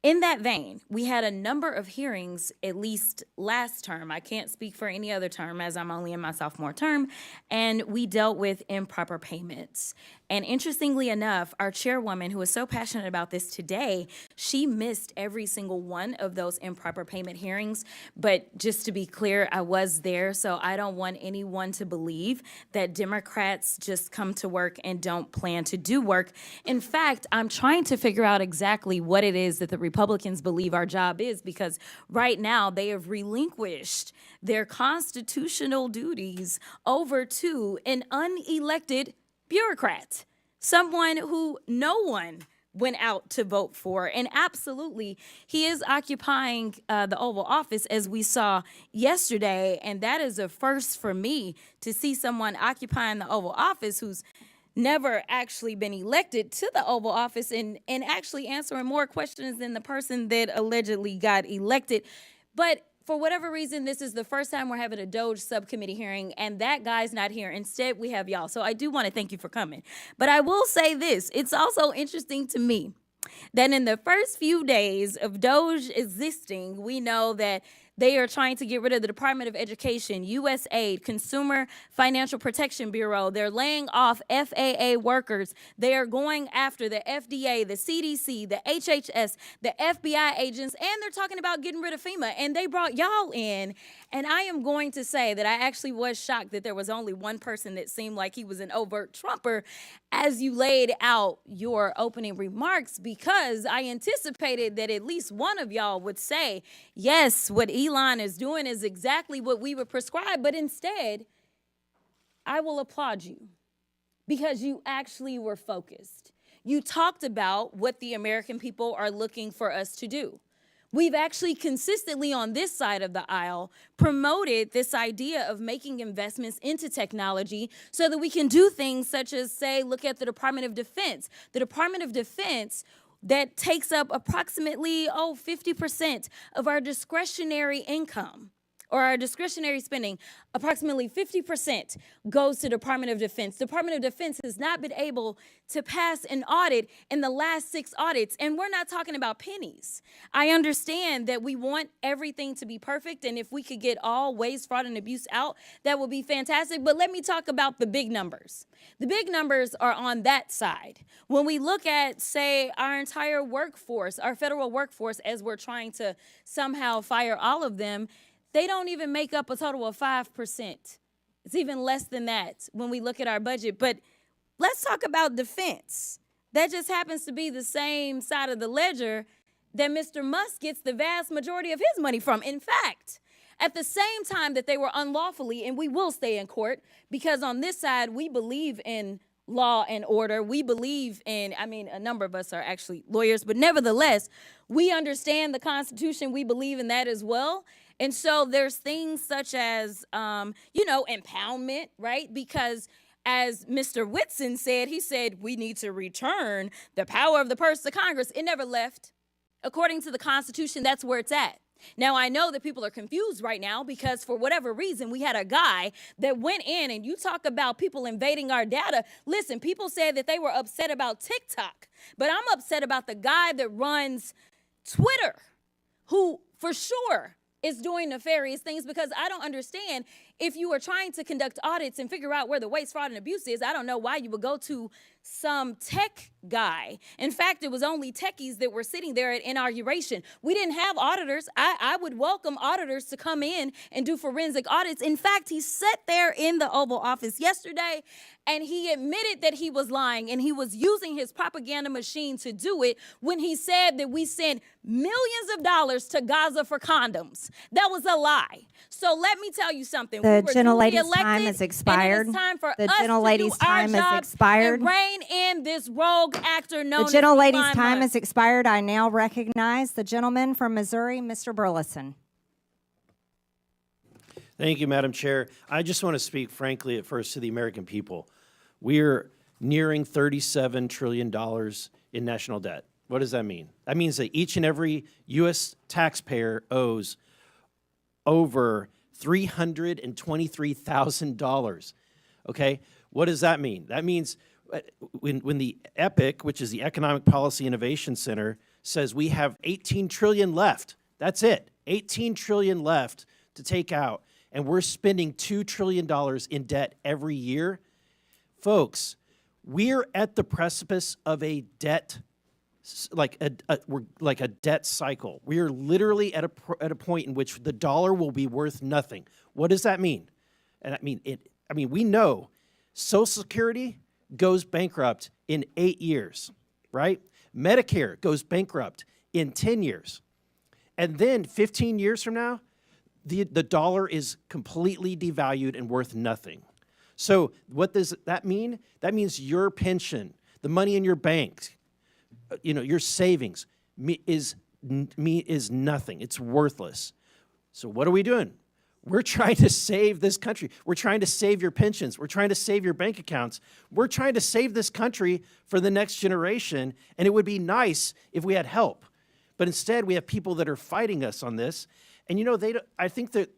In that vein, we had a number of hearings, at least last term. I can't speak for any other term as I'm only in my sophomore term, and we dealt with improper payments. And interestingly enough, our chairwoman, who is so passionate about this today, she missed every single one of those improper payment hearings. But just to be clear, I was there, so I don't want anyone to believe that Democrats just come to work and don't plan to do work. In fact, I'm trying to figure out exactly what it is that the Republicans believe our job is, because right now they have relinquished their constitutional duties over to an unelected bureaucrat, someone who no one went out to vote for. And absolutely, he is occupying the Oval Office, as we saw yesterday. And that is a first for me, to see someone occupying the Oval Office who's never actually been elected to the Oval Office and actually answering more questions than the person that allegedly got elected. But for whatever reason, this is the first time we're having a DOJ subcommittee hearing, and that guy's not here. Instead, we have y'all. So I do want to thank you for coming. But I will say this. It's also interesting to me that in the first few days of DOJ existing, we know that they are trying to get rid of the Department of Education, USAID, Consumer Financial Protection Bureau. They're laying off FAA workers. They are going after the FDA, the CDC, the HHS, the FBI agents, and they're talking about getting rid of FEMA. And they brought y'all in. And I am going to say that I actually was shocked that there was only one person that seemed like he was an overt Trumper as you laid out your opening remarks, because I anticipated that at least one of y'all would say, yes, what Elon is doing is exactly what we would prescribe. But instead, I will applaud you because you actually were focused. You talked about what the American people are looking for us to do. We've actually consistently on this side of the aisle promoted this idea of making investments into technology so that we can do things such as, say, look at the Department of Defense. The Department of Defense that takes up approximately, 50% of our discretionary income, or our discretionary spending. Approximately 50% goes to Department of Defense. Department of Defense has not been able to pass an audit in the last 6 audits, and we're not talking about pennies. I understand that we want everything to be perfect, and if we could get all waste, fraud, and abuse out, that would be fantastic. But let me talk about the big numbers. The big numbers are on that side. When we look at, say, our entire workforce, our federal workforce, as we're trying to somehow fire all of them, they don't even make up a total of 5%. It's even less than that when we look at our budget. But let's talk about defense. That just happens to be the same side of the ledger that Mr. Musk gets the vast majority of his money from. In fact, at the same time that they were unlawfully, and we will stay in court, because on this side, we believe in law and order. We believe in, a number of us are actually lawyers, but nevertheless, we understand the Constitution. We believe in that as well. And so there's things such as, impoundment, right? Because as Mr. Whitson said, he said, we need to return the power of the purse to Congress. It never left. According to the Constitution, that's where it's at. Now, I know that people are confused right now because for whatever reason, we had a guy that went in, and you talk about people invading our data. Listen, people said that they were upset about TikTok, but I'm upset about the guy that runs Twitter, who for sure is doing nefarious things, because I don't understand, if you are trying to conduct audits and figure out where the waste, fraud, and abuse is, I don't know why you would go to some tech guy. In fact, it was only techies that were sitting there at inauguration. We didn't have auditors. I would welcome auditors to come in and do forensic audits. In fact, he sat there in the Oval Office yesterday and he admitted that he was lying, and he was using his propaganda machine to do it when he said that we sent millions of dollars to Gaza for condoms. That was a lie. So let me tell you something. The We were gentlelady's duly elected, time has expired. And it is time for The us to do gentlelady's our time has job expired. and rein in this rogue actor known The as gentlelady's Elon time Musk. has expired. I now recognize the gentleman from Missouri, Mr. Burleson. Thank you, Madam Chair. I just want to speak frankly at first to the American people. we're nearing $37 trillion in national debt. What does that mean? That means that each and every U.S. taxpayer owes over $323,000. Okay? What does that mean? That means when the EPIC, which is the Economic Policy Innovation Center, says we have 18 trillion left. That's it. 18 trillion left to take out, and we're spending $2 trillion in debt every year. Folks, we're at the precipice of a debt, we're like a debt cycle. We are literally at a point in which the dollar will be worth nothing. What does that mean? And we know Social Security goes bankrupt in 8 years, right? Medicare goes bankrupt in 10 years. And then 15 years from now, the dollar is completely devalued and worth nothing. So what does that mean? That means your pension, the money in your bank, your savings is nothing. It's worthless. So what are we doing? We're trying to save this country. We're trying to save your pensions. We're trying to save your bank accounts. We're trying to save this country for the next generation, and it would be nice if we had help. But instead, we have people that are fighting us on this. And I think that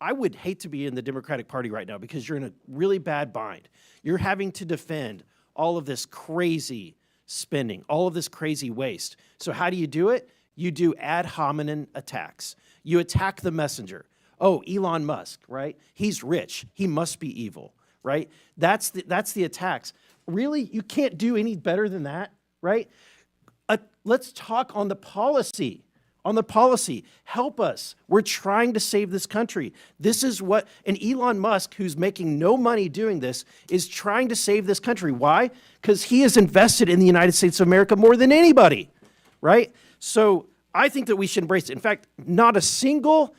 I would hate to be in the Democratic Party right now because you're in a really bad bind. You're having to defend all of this crazy spending, all of this crazy waste. So how do you do it? You do ad hominem attacks. You attack the messenger. Oh, Elon Musk, right? He's rich. He must be evil, right? That's the attacks. Really, you can't do any better than that, right? Let's talk on the policy. On the policy, help us. We're trying to save this country. This is and Elon Musk, who's making no money doing this, is trying to save this country. Why? Because he has invested in the United States of America more than anybody, right? So I think that we should embrace it. In fact, not a single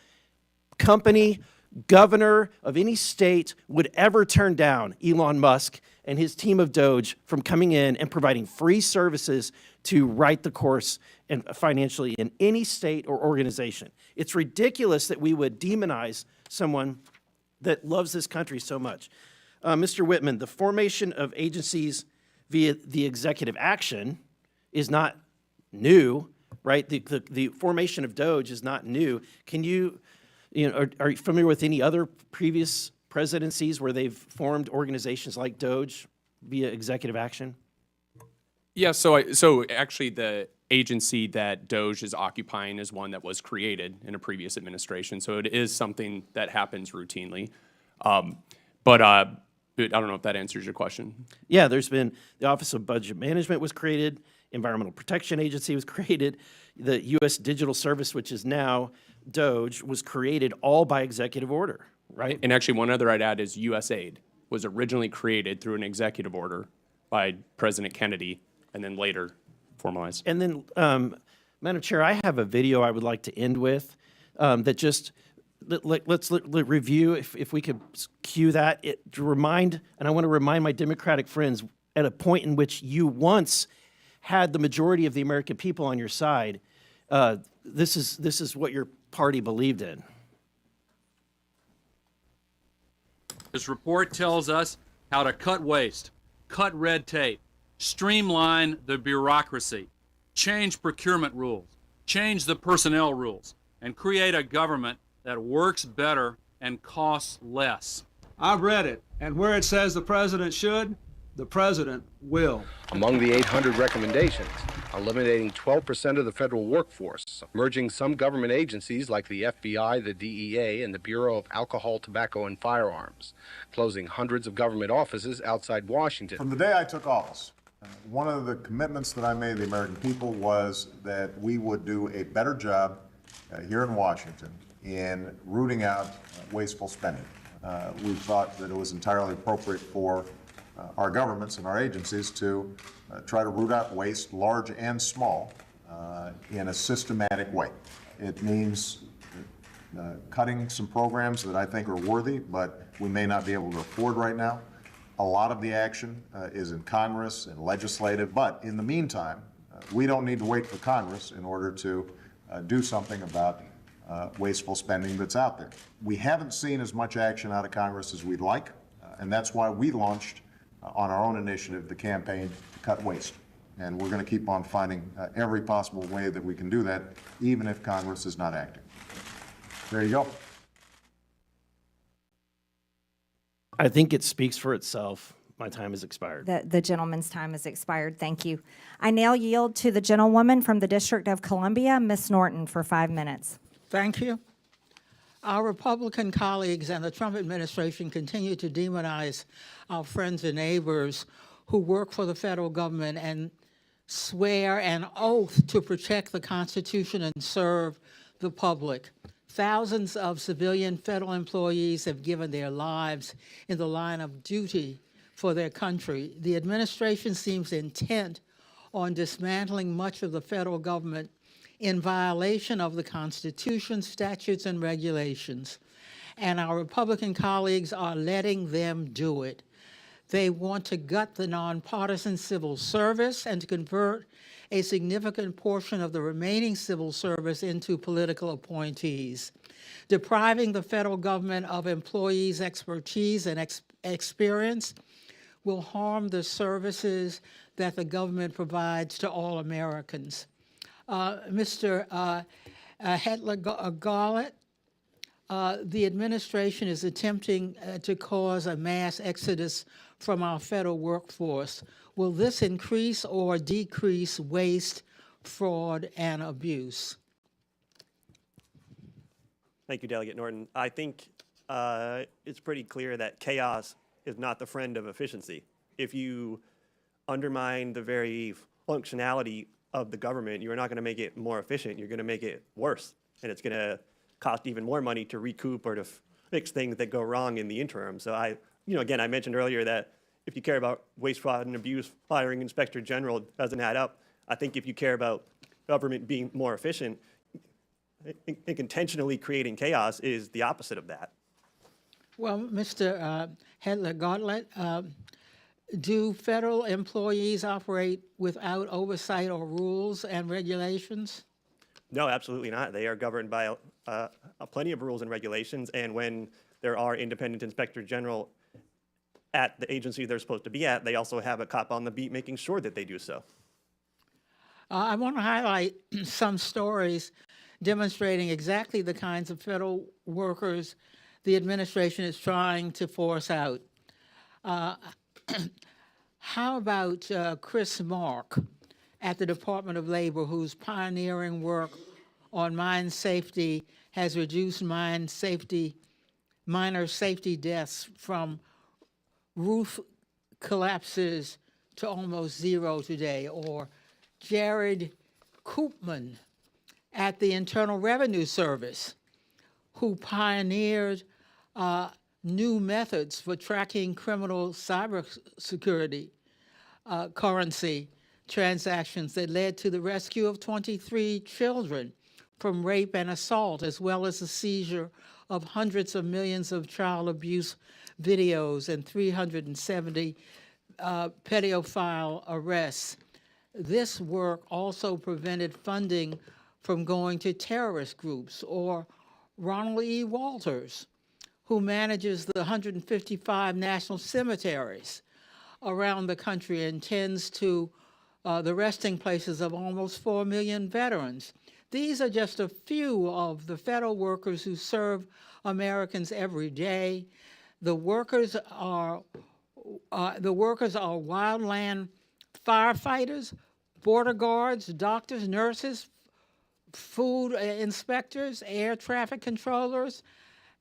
company, governor of any state would ever turn down Elon Musk and his team of Doge from coming in and providing free services to right the course and financially in any state or organization. It's ridiculous that we would demonize someone that loves this country so much. Mr. Whitman, the formation of agencies via the executive action is not new, right? The formation of Doge is not new. Can you are you familiar with any other previous presidencies where they've formed organizations like Doge via executive action? Yeah, so actually the agency that Doge is occupying is one that was created in a previous administration, so it is something that happens routinely. But I don't know if that answers your question. Yeah, there's been the Office of Budget Management was created, Environmental Protection Agency was created, the U.S. Digital Service, which is now Doge, was created all by executive order, right? And actually one other I'd add is USAID was originally created through an executive order by President Kennedy and then later formalized. And then, Madam Chair, I have a video I would like to end with that just, let's review, if we could cue that, to remind, and I want to remind my Democratic friends, at a point in which you once had the majority of the American people on your side, this is what your party believed in. This report tells us how to cut waste, cut red tape, streamline the bureaucracy, change procurement rules, change the personnel rules, and create a government that works better and costs less. I've read it, and where it says the president should, the president will. Among the 800 recommendations, eliminating 12% of the federal workforce, merging some government agencies like the FBI, the DEA, and the Bureau of Alcohol, Tobacco, and Firearms, closing hundreds of government offices outside Washington. From the day I took office, one of the commitments that I made to the American people was that we would do a better job here in Washington in rooting out wasteful spending. We thought that it was entirely appropriate for our governments and our agencies to try to root out waste, large and small, in a systematic way. It means cutting some programs that I think are worthy, but we may not be able to afford right now. A lot of the action is in Congress and legislative, but in the meantime, we don't need to wait for Congress in order to do something about wasteful spending that's out there. We haven't seen as much action out of Congress as we'd like, and that's why we launched on our own initiative, the campaign to cut waste. And we're going to keep on finding every possible way that we can do that, even if Congress is not acting. There you go. I think it speaks for itself. My time has expired. The gentleman's time has expired. Thank you. I now yield to the gentlewoman from the District of Columbia, Ms. Norton, for 5 minutes. Thank you. Our Republican colleagues and the Trump administration continue to demonize our friends and neighbors who work for the federal government and swear an oath to protect the Constitution and serve the public. Thousands of civilian federal employees have given their lives in the line of duty for their country. The administration seems intent on dismantling much of the federal government in violation of the Constitution, statutes, and regulations. And our Republican colleagues are letting them do it. They want to gut the nonpartisan civil service and to convert a significant portion of the remaining civil service into political appointees. Depriving the federal government of employees' expertise and experience will harm the services that the government provides to all Americans. Mr. Hetler-Garlett, the administration is attempting to cause a mass exodus from our federal workforce. Will this increase or decrease waste, fraud, and abuse? Thank you, Delegate Norton. I think it's pretty clear that chaos is not the friend of efficiency. If you undermine the very functionality of the government, you're not going to make it more efficient. You're going to make it worse. And it's going to cost even more money to recoup or to fix things that go wrong in the interim. So again, I mentioned earlier that if you care about waste, fraud, and abuse, firing Inspector General doesn't add up. I think if you care about government being more efficient, intentionally creating chaos is the opposite of that. Well, Mr. Hetler-Garlett, do federal employees operate without oversight or rules and regulations? No, absolutely not. They are governed by plenty of rules and regulations, and when there are independent inspector general at the agency they're supposed to be at, they also have a cop on the beat making sure that they do so. I want to highlight some stories demonstrating exactly the kinds of federal workers the administration is trying to force out. How about Chris Mark at the Department of Labor, whose pioneering work on mine safety has reduced minor safety deaths from roof collapses to almost zero today? Or Jared Koopman at the Internal Revenue Service, who pioneered new methods for tracking criminal cybersecurity currency transactions that led to the rescue of 23 children from rape and assault, as well as the seizure of hundreds of millions of child abuse videos and 370 pedophile arrests. This work also prevented funding from going to terrorist groups. Or Ronald E. Walters, who manages the 155 national cemeteries around the country and tends to the resting places of almost 4 million veterans. These are just a few of the federal workers who serve Americans every day. The workers are wildland firefighters, border guards, doctors, nurses, food inspectors, air traffic controllers,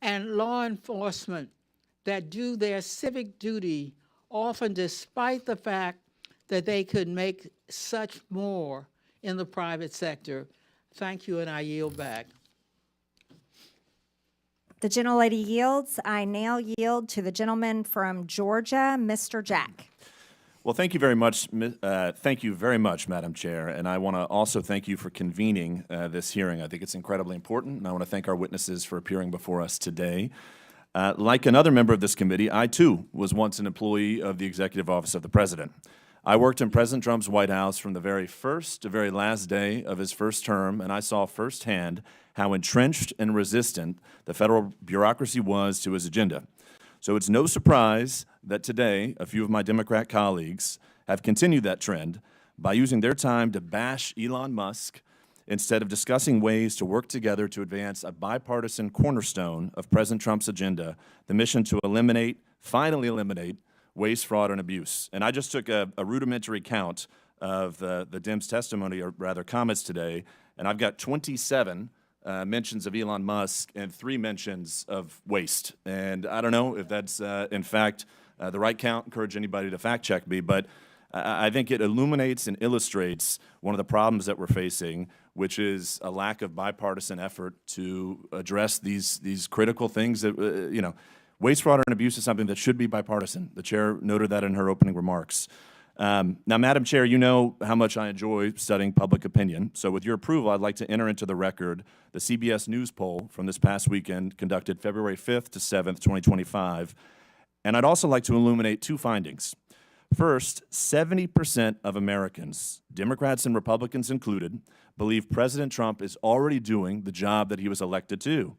and law enforcement that do their civic duty, often despite the fact that they could make such more in the private sector. Thank you, and I yield back. The gentlelady yields. I now yield to the gentleman from Georgia, Mr. Jack. Well, thank you very much. Thank you very much, Madam Chair. And I want to also thank you for convening this hearing. I think it's incredibly important, and I want to thank our witnesses for appearing before us today. Like another member of this committee, I too was once an employee of the Executive Office of the President. I worked in President Trump's White House from the very first to very last day of his first term, and I saw firsthand how entrenched and resistant the federal bureaucracy was to his agenda. So it's no surprise that today a few of my Democrat colleagues have continued that trend by using their time to bash Elon Musk instead of discussing ways to work together to advance a bipartisan cornerstone of President Trump's agenda, the mission to finally eliminate waste, fraud, and abuse. And I just took a rudimentary count of the Dems' testimony, or rather comments today, and I've got 27 mentions of Elon Musk and 3 mentions of waste. And I don't know if that's, in fact, the right count. Encourage anybody to fact check me, but I think it illuminates and illustrates one of the problems that we're facing, which is a lack of bipartisan effort to address these critical things that, waste, fraud, and abuse is something that should be bipartisan. The chair noted that in her opening remarks. Now, Madam Chair, you know how much I enjoy studying public opinion. So with your approval, I'd like to enter into the record the CBS News poll from this past weekend, conducted February 5th to 7th, 2025. And I'd also like to illuminate 2 findings. First, 70% of Americans, Democrats and Republicans included, believe President Trump is already doing the job that he was elected to,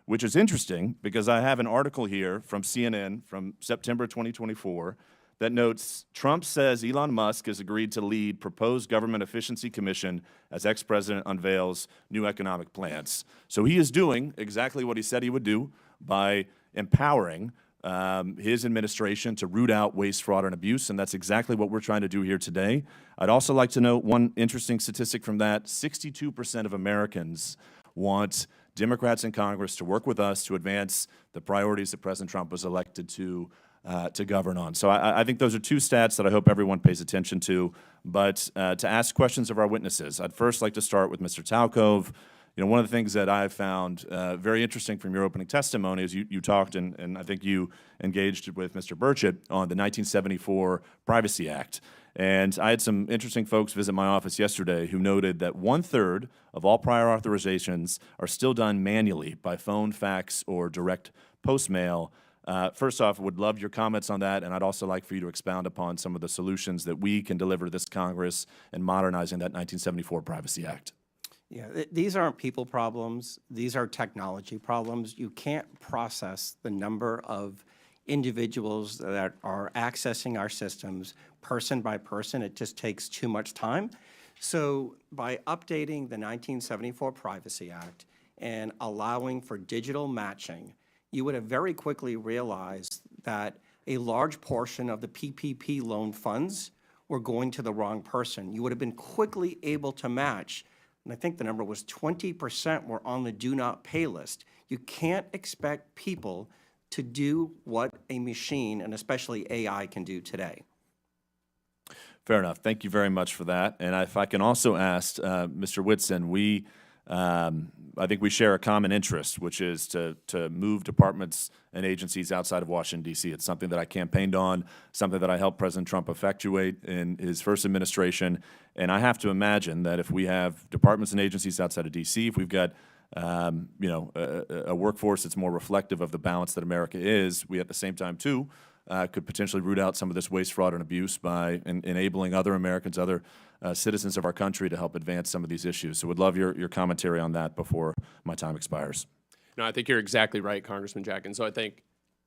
which is interesting because I have an article here from CNN from September 2024 that notes Trump says Elon Musk has agreed to lead proposed government efficiency commission as ex-president unveils new economic plans. So he is doing exactly what he said he would do by empowering his administration to root out waste, fraud, and abuse, and that's exactly what we're trying to do here today. I'd also like to note one interesting statistic from that. 62% of Americans want Democrats in Congress to work with us to advance the priorities that President Trump was elected to govern on. So I think those are 2 stats that I hope everyone pays attention to. But to ask questions of our witnesses, I'd first like to start with Mr. Talcove. One of the things that I've found very interesting from your opening testimony is you talked, and I think you engaged with Mr. Burchett on the 1974 Privacy Act. And I had some interesting folks visit my office yesterday who noted that 1/3 of all prior authorizations are still done manually by phone, fax, or direct post mail. First off, would love your comments on that, and I'd also like for you to expound upon some of the solutions that we can deliver to this Congress in modernizing that 1974 Privacy Act. Yeah, these aren't people problems. These are technology problems. You can't process the number of individuals that are accessing our systems person by person. It just takes too much time. So by updating the 1974 Privacy Act and allowing for digital matching, you would have very quickly realized that a large portion of the PPP loan funds were going to the wrong person. You would have been quickly able to match, and I think the number was 20% were on the do not pay list. You can't expect people to do what a machine, and especially AI, can do today. Fair enough. Thank you very much for that. And if I can also ask Mr. Whitson, I think we share a common interest, which is to move departments and agencies outside of Washington, D.C. It's something that I campaigned on, something that I helped President Trump effectuate in his first administration. And I have to imagine that if we have departments and agencies outside of D.C., if we've got a workforce that's more reflective of the balance that America is, we at the same time, too, could potentially root out some of this waste, fraud, and abuse by enabling other Americans, other citizens of our country to help advance some of these issues. So would love your commentary on that before my time expires. No, I think you're exactly right, Congressman Jack. And so I think,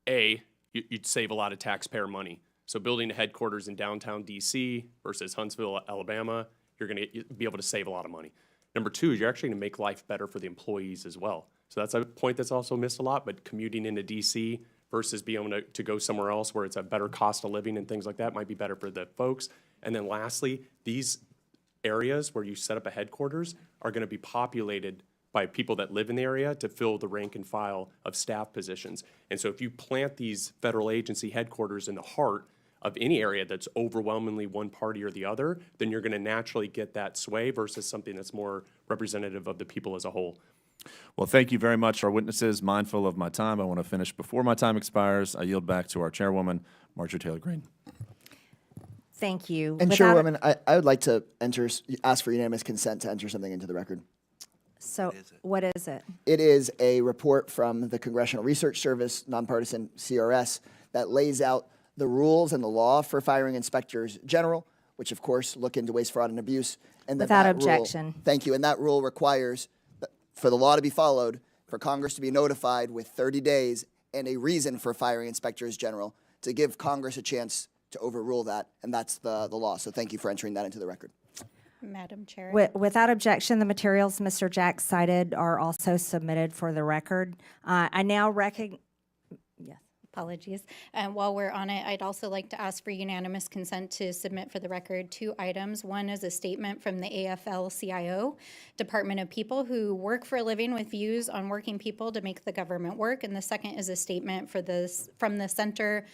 you'd save a lot of taxpayer money. So building a headquarters in downtown D.C. versus Huntsville, Alabama, you're going to be able to save a lot of money. Number 2 is you're actually going to make life better for the employees as well. So that's a point that's also missed a lot, but commuting into D.C. versus being able to go somewhere else where it's a better cost of living and things like that might be better for the folks. And then lastly, these areas where you set up a headquarters are going to be populated by people that live in the area to fill the rank and file of staff positions. And so if you plant these federal agency headquarters in the heart of any area that's overwhelmingly one party or the other, then you're going to naturally get that sway versus something that's more representative of the people as a whole. Well, thank you very much, our witnesses. Mindful of my time, I want to finish before my time expires. I yield back to our chairwoman, Marjorie Taylor Greene. Thank you. And Chairwoman, I would like to ask for unanimous consent to enter something into the record. So what is it? It is a report from the Congressional Research Service, nonpartisan CRS, that lays out the rules and the law for firing inspectors general, which of course look into waste, fraud, and abuse. And Without objection. Thank you. And that rule requires for the law to be followed, for Congress to be notified with 30 days and a reason for firing inspectors general. to give Congress a chance to overrule that, and that's the law. So thank you for entering that into the record. Madam Chair. Without objection, the materials Mr. Jack cited are also submitted for the record. I now recognize. Yes. Apologies. While we're on it, I'd also like to ask for unanimous consent to submit for the record 2 items. One is a statement from the AFL-CIO, Department of People who work for a living with views on working people to make the government work. And the second is a statement from the Center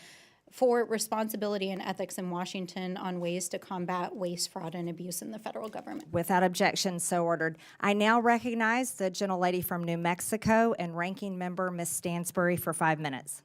for Responsibility and Ethics in Washington on ways to combat waste, fraud, and abuse in the federal government. Without objection, so ordered. I now recognize the gentlelady from New Mexico and Ranking Member Ms. Stansbury for 5 minutes.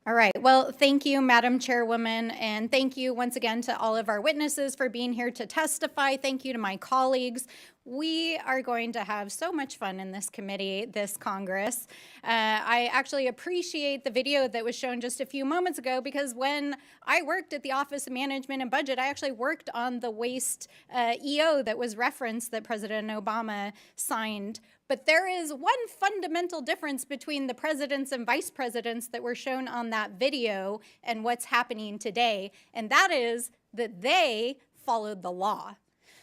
All right. Well, thank you, Madam Chairwoman, and thank you once again to all of our witnesses for being here to testify. Thank you to my colleagues. We are going to have so much fun in this committee, this Congress. I actually appreciate the video that was shown just a few moments ago, because when I worked at the Office of Management and Budget, I actually worked on the waste EO that was referenced that President Obama signed. But there is one fundamental difference between the presidents and vice presidents that were shown on that video and what's happening today, and that is that they followed the law.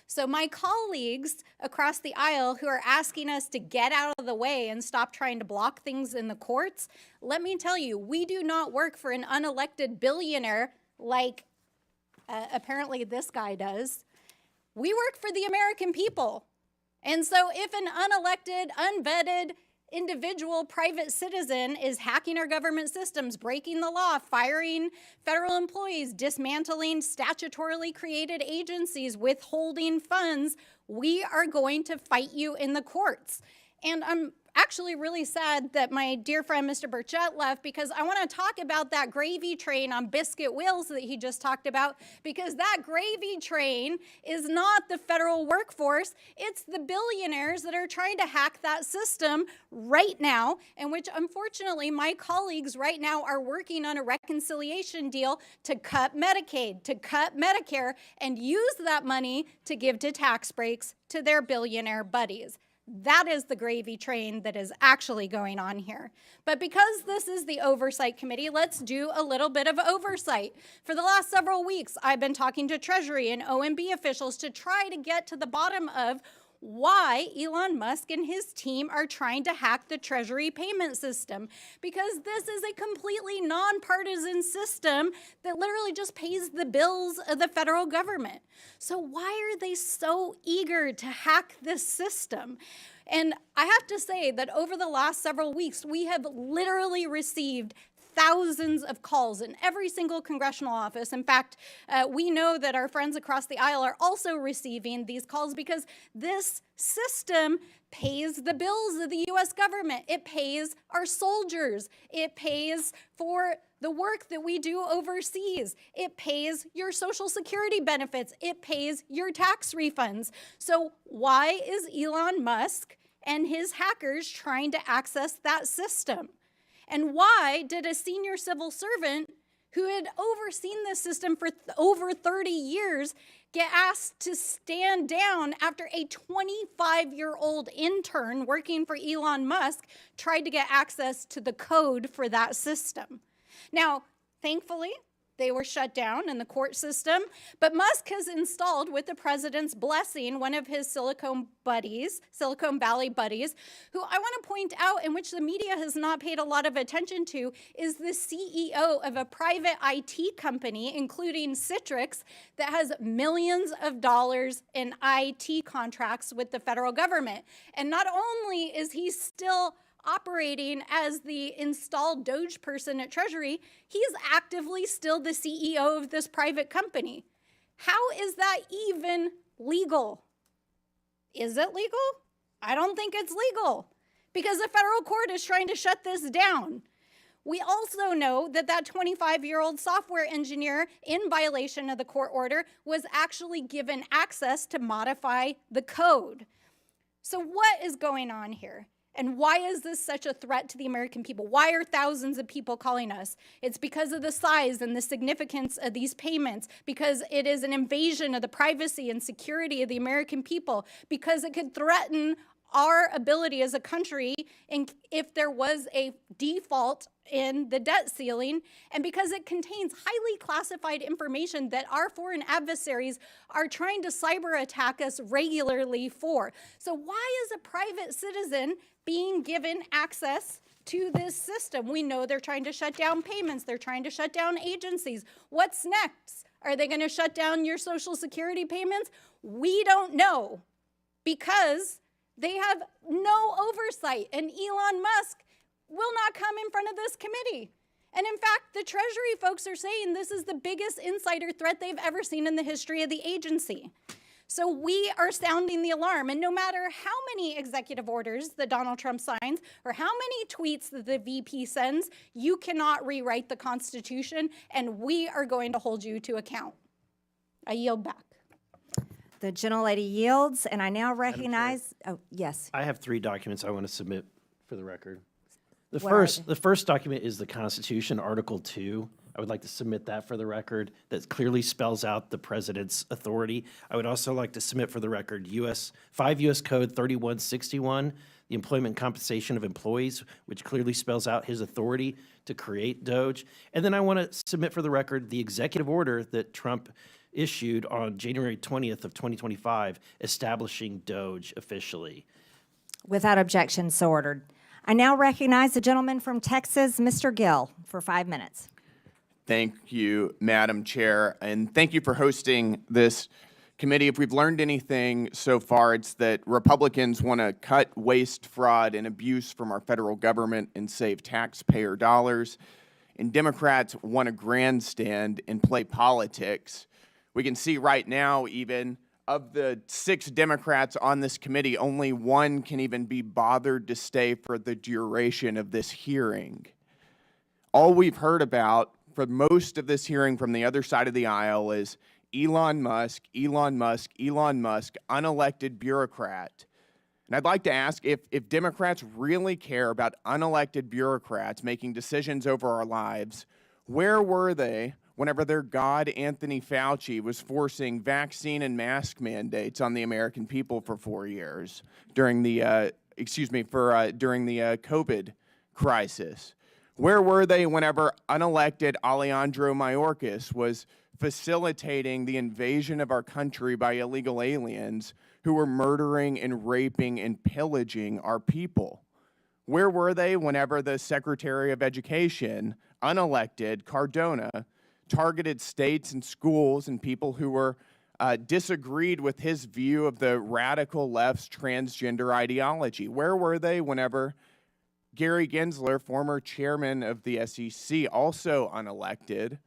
So my colleagues across the aisle who are asking us to get out of the way and stop trying to block things in the courts, let me tell you, we do not work for an unelected billionaire like apparently this guy does. We work for the American people. And so if an unelected, unvetted individual private citizen is hacking our government systems, breaking the law, firing federal employees, dismantling statutorily created agencies, withholding funds, we are going to fight you in the courts. And I'm actually really sad that my dear friend Mr. Burchett left, because I want to talk about that gravy train on biscuit wheels that he just talked about, because that gravy train is not the federal workforce. It's the billionaires that are trying to hack that system right now, and which unfortunately my colleagues right now are working on a reconciliation deal to cut Medicaid, to cut Medicare, and use that money to give to tax breaks to their billionaire buddies. That is the gravy train that is actually going on here. But because this is the Oversight Committee, let's do a little bit of oversight. For the last several weeks, I've been talking to Treasury and OMB officials to try to get to the bottom of why Elon Musk and his team are trying to hack the Treasury payment system, because this is a completely nonpartisan system that literally just pays the bills of the federal government. So why are they so eager to hack this system? And I have to say that over the last several weeks, we have literally received thousands of calls in every single congressional office. In fact, we know that our friends across the aisle are also receiving these calls, because this system pays the bills of the U.S. government. It pays our soldiers. It pays for the work that we do overseas. It pays your Social Security benefits. It pays your tax refunds. So why is Elon Musk and his hackers trying to access that system? And why did a senior civil servant who had overseen this system for over 30 years get asked to stand down after a 25-year-old intern working for Elon Musk tried to get access to the code for that system? Now, thankfully, they were shut down in the court system, but Musk has installed, with the president's blessing, one of his Silicon Valley buddies, who I want to point out, in which the media has not paid a lot of attention to, is the CEO of a private IT company, including Citrix, that has millions of dollars in IT contracts with the federal government. And not only is he still operating as the installed Doge person at Treasury, he's actively still the CEO of this private company. How is that even legal? Is it legal? I don't think it's legal, because the federal court is trying to shut this down. We also know that that 25-year-old software engineer, in violation of the court order, was actually given access to modify the code. So what is going on here? And why is this such a threat to the American people? Why are thousands of people calling us? It's because of the size and the significance of these payments, because it is an invasion of the privacy and security of the American people, because it could threaten our ability as a country if there was a default in the debt ceiling, and because it contains highly classified information that our foreign adversaries are trying to cyber attack us regularly for. So why is a private citizen being given access to this system? We know they're trying to shut down payments. They're trying to shut down agencies. What's next? Are they going to shut down your Social Security payments? We don't know, because they have no oversight, and Elon Musk will not come in front of this committee. And in fact, the Treasury folks are saying this is the biggest insider threat they've ever seen in the history of the agency. So we are sounding the alarm, and no matter how many executive orders that Donald Trump signs or how many tweets that the VP sends, you cannot rewrite the Constitution, and we are going to hold you to account. I yield back. The gentlelady yields, and I now recognize, oh, yes. I have 3 documents I want to submit for the record. The What are they? the first document is the Constitution, Article 2. I would like to submit that for the record. That clearly spells out the president's authority. I would also like to submit for the record 5 U.S. Code 3161, the employment compensation of employees, which clearly spells out his authority to create DOGE. And then I want to submit for the record the executive order that Trump issued on January 20th of 2025, establishing DOGE officially. Without objection, so ordered. I now recognize the gentleman from Texas, Mr. Gill, for 5 minutes. Thank you, Madam Chair, and thank you for hosting this committee. If we've learned anything so far, it's that Republicans want to cut waste, fraud, and abuse from our federal government and save taxpayer dollars, and Democrats want to grandstand and play politics. We can see right now, even, of the 6 Democrats on this committee, only 1 can even be bothered to stay for the duration of this hearing. All we've heard about for most of this hearing from the other side of the aisle is Elon Musk, Elon Musk, Elon Musk, unelected bureaucrat. And I'd like to ask if Democrats really care about unelected bureaucrats making decisions over our lives, where were they whenever their god, Anthony Fauci, was forcing vaccine and mask mandates on the American people for 4 years during the, during the COVID crisis? Where were they whenever unelected Alejandro Mayorkas was facilitating the invasion of our country by illegal aliens who were murdering and raping and pillaging our people? Where were they whenever the Secretary of Education, unelected Cardona, targeted states and schools and people who were disagreed with his view of the radical left's transgender ideology? Where were they whenever Gary Gensler, former chairman of the SEC, also unelected,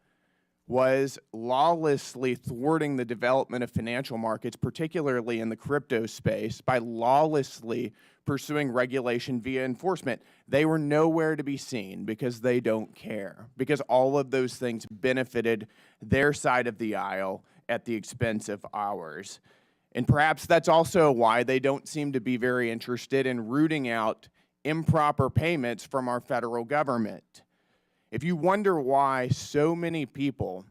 was lawlessly thwarting the development of financial markets, particularly in the crypto space, by lawlessly pursuing regulation via enforcement? They were nowhere to be seen because they don't care, because all of those things benefited their side of the aisle at the expense of ours. And perhaps that's also why they don't seem to be very interested in rooting out improper payments from our federal government. If you wonder why so many people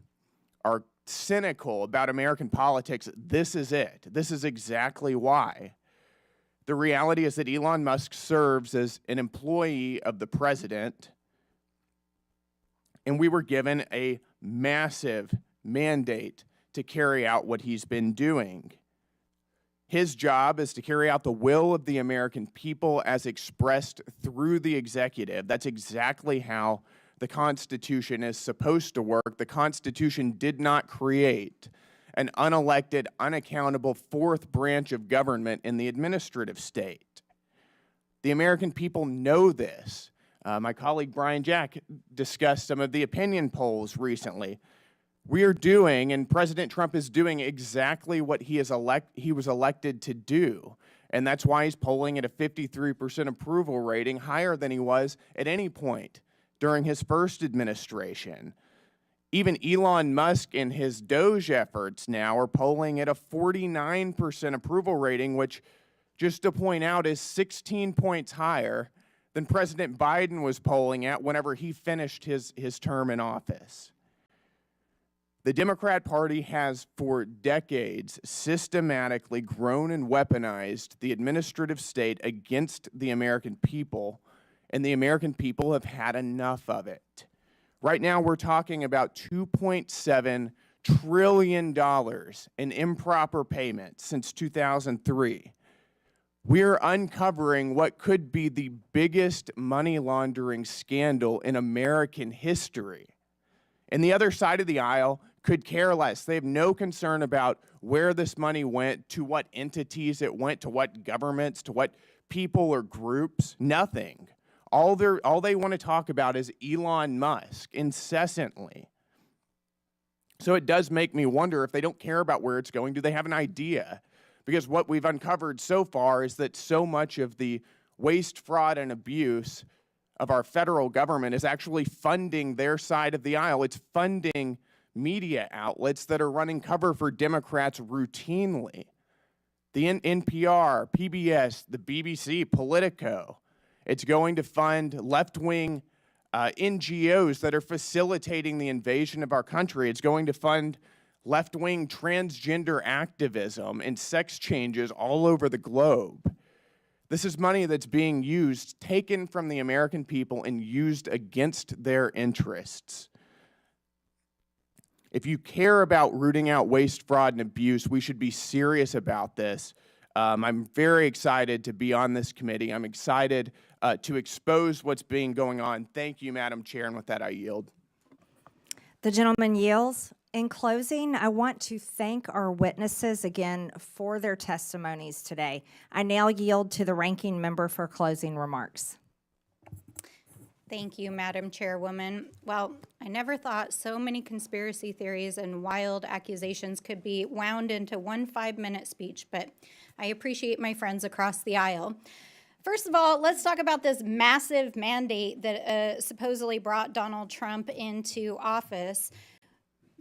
are cynical about American politics, this is it. This is exactly why. The reality is that Elon Musk serves as an employee of the president, and we were given a massive mandate to carry out what he's been doing. His job is to carry out the will of the American people as expressed through the executive. That's exactly how the Constitution is supposed to work. The Constitution did not create an unelected, unaccountable 4th branch of government in the administrative state. The American people know this. My colleague Brian Jack discussed some of the opinion polls recently. We are doing, and President Trump is doing, exactly what he was elected to do. And that's why he's polling at a 53% approval rating, higher than he was at any point during his first administration. Even Elon Musk and his DOGE efforts now are polling at a 49% approval rating, which, just to point out, is 16 points higher than President Biden was polling at whenever he finished his term in office. The Democrat Party has for decades systematically grown and weaponized the administrative state against the American people, and the American people have had enough of it. Right now, we're talking about $2.7 trillion in improper payments since 2003. We're uncovering what could be the biggest money laundering scandal in American history. And the other side of the aisle could care less. They have no concern about where this money went, to what entities it went, to what governments, to what people or groups. Nothing. All they want to talk about is Elon Musk incessantly. So it does make me wonder, if they don't care about where it's going, do they have an idea? Because what we've uncovered so far is that so much of the waste, fraud, and abuse of our federal government is actually funding their side of the aisle. It's funding media outlets that are running cover for Democrats routinely. The NPR, PBS, the BBC, Politico. It's going to fund left-wing NGOs that are facilitating the invasion of our country. It's going to fund left-wing transgender activism and sex changes all over the globe. This is money that's being used, taken from the American people and used against their interests. If you care about rooting out waste, fraud, and abuse, we should be serious about this. I'm very excited to be on this committee. I'm excited to expose what's being going on. Thank you, Madam Chair, and with that, I yield. The gentleman yields. In closing, I want to thank our witnesses again for their testimonies today. I now yield to the ranking member for closing remarks. Thank you, Madam Chairwoman. Well, I never thought so many conspiracy theories and wild accusations could be wound into one 5-minute speech, but I appreciate my friends across the aisle. First of all, let's talk about this massive mandate that supposedly brought Donald Trump into office.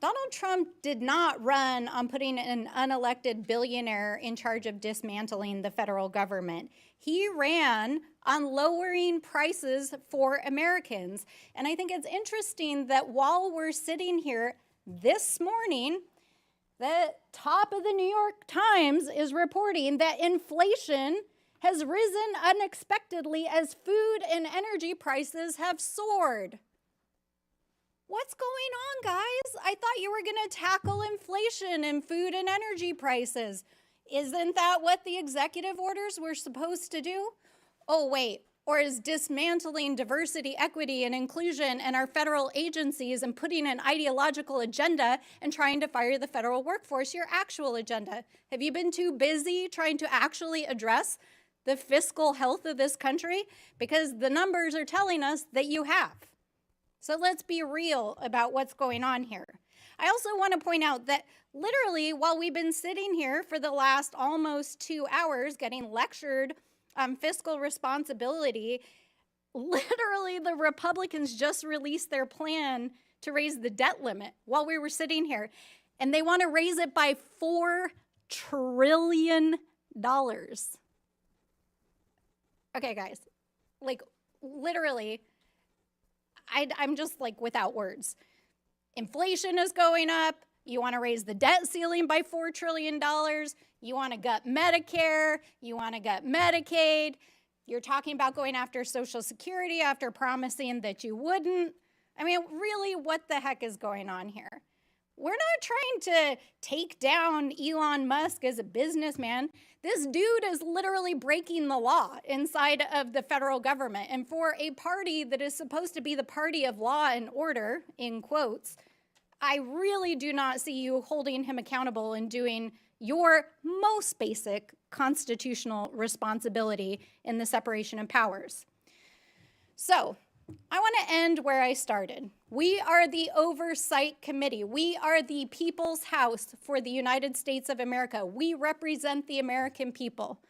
Donald Trump did not run on putting an unelected billionaire in charge of dismantling the federal government. He ran on lowering prices for Americans. And I think it's interesting that while we're sitting here this morning, the top of the New York Times is reporting that inflation has risen unexpectedly as food and energy prices have soared. What's going on, guys? I thought you were going to tackle inflation and food and energy prices. Isn't that what the executive orders were supposed to do? Oh, wait. Or is dismantling diversity, equity, and inclusion in our federal agencies and putting an ideological agenda and trying to fire the federal workforce your actual agenda? Have you been too busy trying to actually address the fiscal health of this country? Because the numbers are telling us that you have. So let's be real about what's going on here. I also want to point out that literally while we've been sitting here for the last almost 2 hours getting lectured on fiscal responsibility, literally the Republicans just released their plan to raise the debt limit while we were sitting here. And they want to raise it by $4 trillion. Okay, guys, like literally, I'm just like without words. Inflation is going up. You want to raise the debt ceiling by $4 trillion. You want to gut Medicare. You want to gut Medicaid. You're talking about going after Social Security after promising that you wouldn't. I mean, really, what the heck is going on here? We're not trying to take down Elon Musk as a businessman. This dude is literally breaking the law inside of the federal government. And for a party that is supposed to be the party of law and order, in quotes, I really do not see you holding him accountable and doing your most basic constitutional responsibility in the separation of powers. So, I want to end where I started. We are the Oversight Committee. We are the People's House for the United States of America. We represent the American people.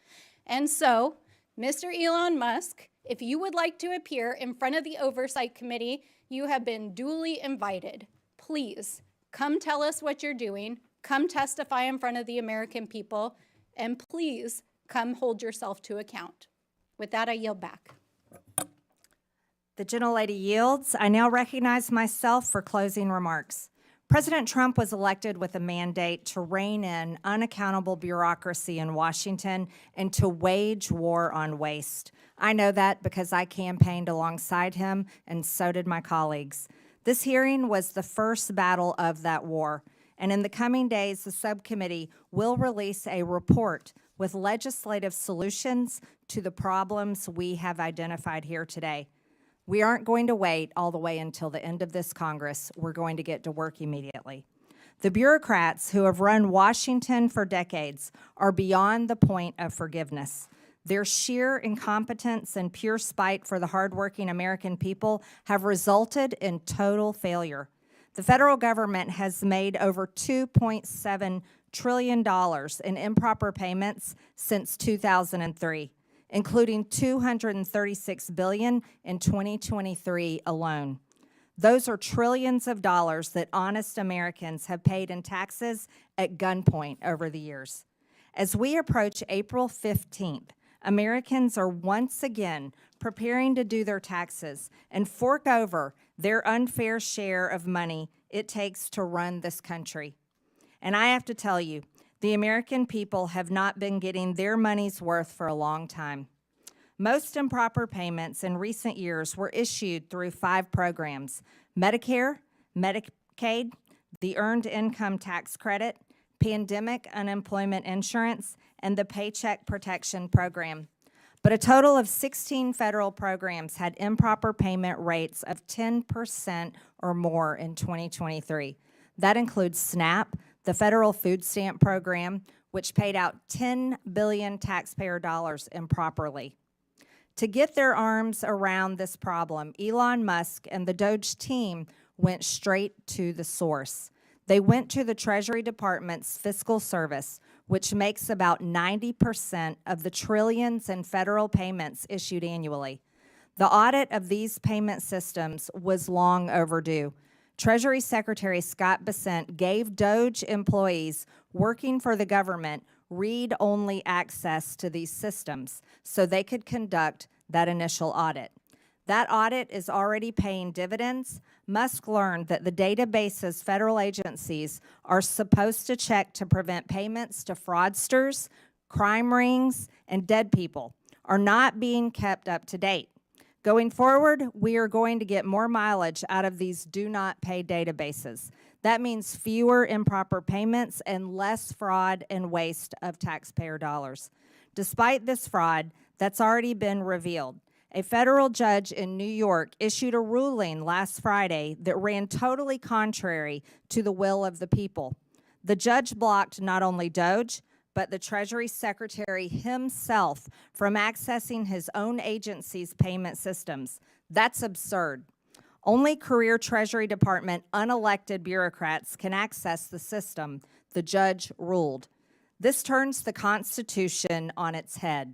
And so, Mr. Elon Musk, if you would like to appear in front of the Oversight Committee, you have been duly invited. Please, come tell us what you're doing. Come testify in front of the American people. And please, come hold yourself to account. With that, I yield back. The gentlelady yields. I now recognize myself for closing remarks. President Trump was elected with a mandate to rein in unaccountable bureaucracy in Washington and to wage war on waste. I know that because I campaigned alongside him, and so did my colleagues. This hearing was the first battle of that war, and in the coming days, the subcommittee will release a report with legislative solutions to the problems we have identified here today. We aren't going to wait all the way until the end of this Congress. We're going to get to work immediately. The bureaucrats who have run Washington for decades are beyond the point of forgiveness. Their sheer incompetence and pure spite for the hardworking American people have resulted in total failure. The federal government has made over $2.7 trillion in improper payments since 2003. Including $236 billion in 2023 alone. Those are trillions of dollars that honest Americans have paid in taxes at gunpoint over the years. As we approach April 15th, Americans are once again preparing to do their taxes and fork over their unfair share of money it takes to run this country. And I have to tell you, the American people have not been getting their money's worth for a long time. Most improper payments in recent years were issued through 5 programs: Medicare, Medicaid, the Earned Income Tax Credit, Pandemic Unemployment Insurance, and the Paycheck Protection Program. But a total of 16 federal programs had improper payment rates of 10% or more in 2023. That includes SNAP, the federal food stamp program, which paid out $10 billion taxpayer dollars improperly. To get their arms around this problem, Elon Musk and the Doge team went straight to the source. They went to the Treasury Department's Fiscal Service, which makes about 90% of the trillions in federal payments issued annually. The audit of these payment systems was long overdue. Treasury Secretary Scott Bessent gave Doge employees working for the government read-only access to these systems so they could conduct that initial audit. That audit is already paying dividends. Musk learned that the databases federal agencies are supposed to check to prevent payments to fraudsters, crime rings, and dead people are not being kept up to date. Going forward, we are going to get more mileage out of these do-not-pay databases. That means fewer improper payments and less fraud and waste of taxpayer dollars. Despite this fraud that's already been revealed, a federal judge in New York issued a ruling last Friday that ran totally contrary to the will of the people. The judge blocked not only Doge, but the Treasury Secretary himself from accessing his own agency's payment systems. That's absurd. Only career Treasury Department unelected bureaucrats can access the system, the judge ruled. This turns the Constitution on its head.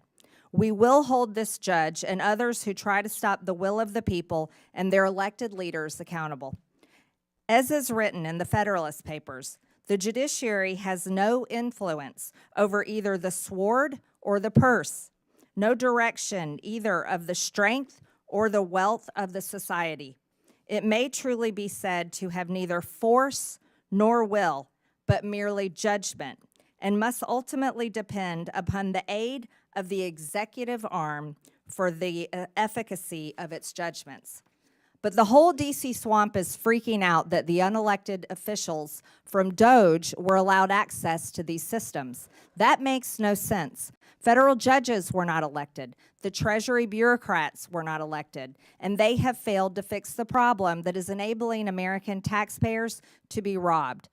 We will hold this judge and others who try to stop the will of the people and their elected leaders accountable. As is written in the Federalist Papers, the judiciary has no influence over either the sword or the purse, no direction either of the strength or the wealth of the society. It may truly be said to have neither force nor will, but merely judgment, and must ultimately depend upon the aid of the executive arm for the efficacy of its judgments. But the whole D.C. swamp is freaking out that the unelected officials from Doge were allowed access to these systems. That makes no sense. Federal judges were not elected. The Treasury bureaucrats were not elected. And they have failed to fix the problem that is enabling American taxpayers to be robbed.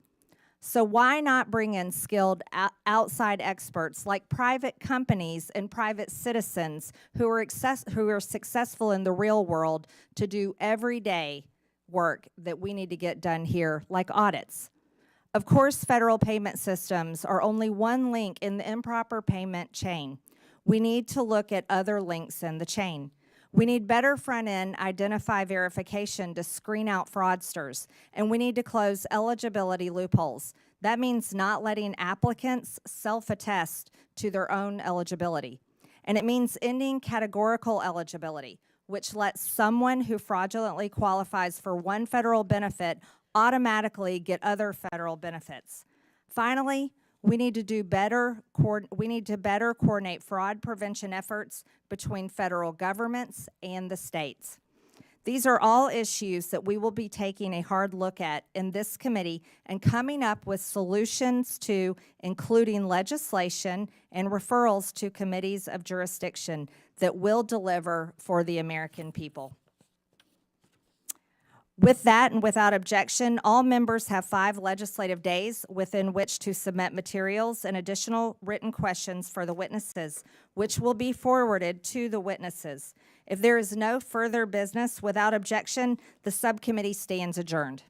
So why not bring in skilled outside experts like private companies and private citizens who are successful in the real world to do everyday work that we need to get done here, like audits? Of course, federal payment systems are only one link in the improper payment chain. We need to look at other links in the chain. We need better front-end identify verification to screen out fraudsters, and we need to close eligibility loopholes. That means not letting applicants self-attest to their own eligibility. And it means ending categorical eligibility, which lets someone who fraudulently qualifies for one federal benefit automatically get other federal benefits. Finally, we need to better coordinate fraud prevention efforts between federal governments and the states. These are all issues that we will be taking a hard look at in this committee and coming up with solutions to, including legislation and referrals to committees of jurisdiction that will deliver for the American people. With that and without objection, all members have 5 legislative days within which to submit materials and additional written questions for the witnesses, which will be forwarded to the witnesses. If there is no further business, without objection, the subcommittee stands adjourned.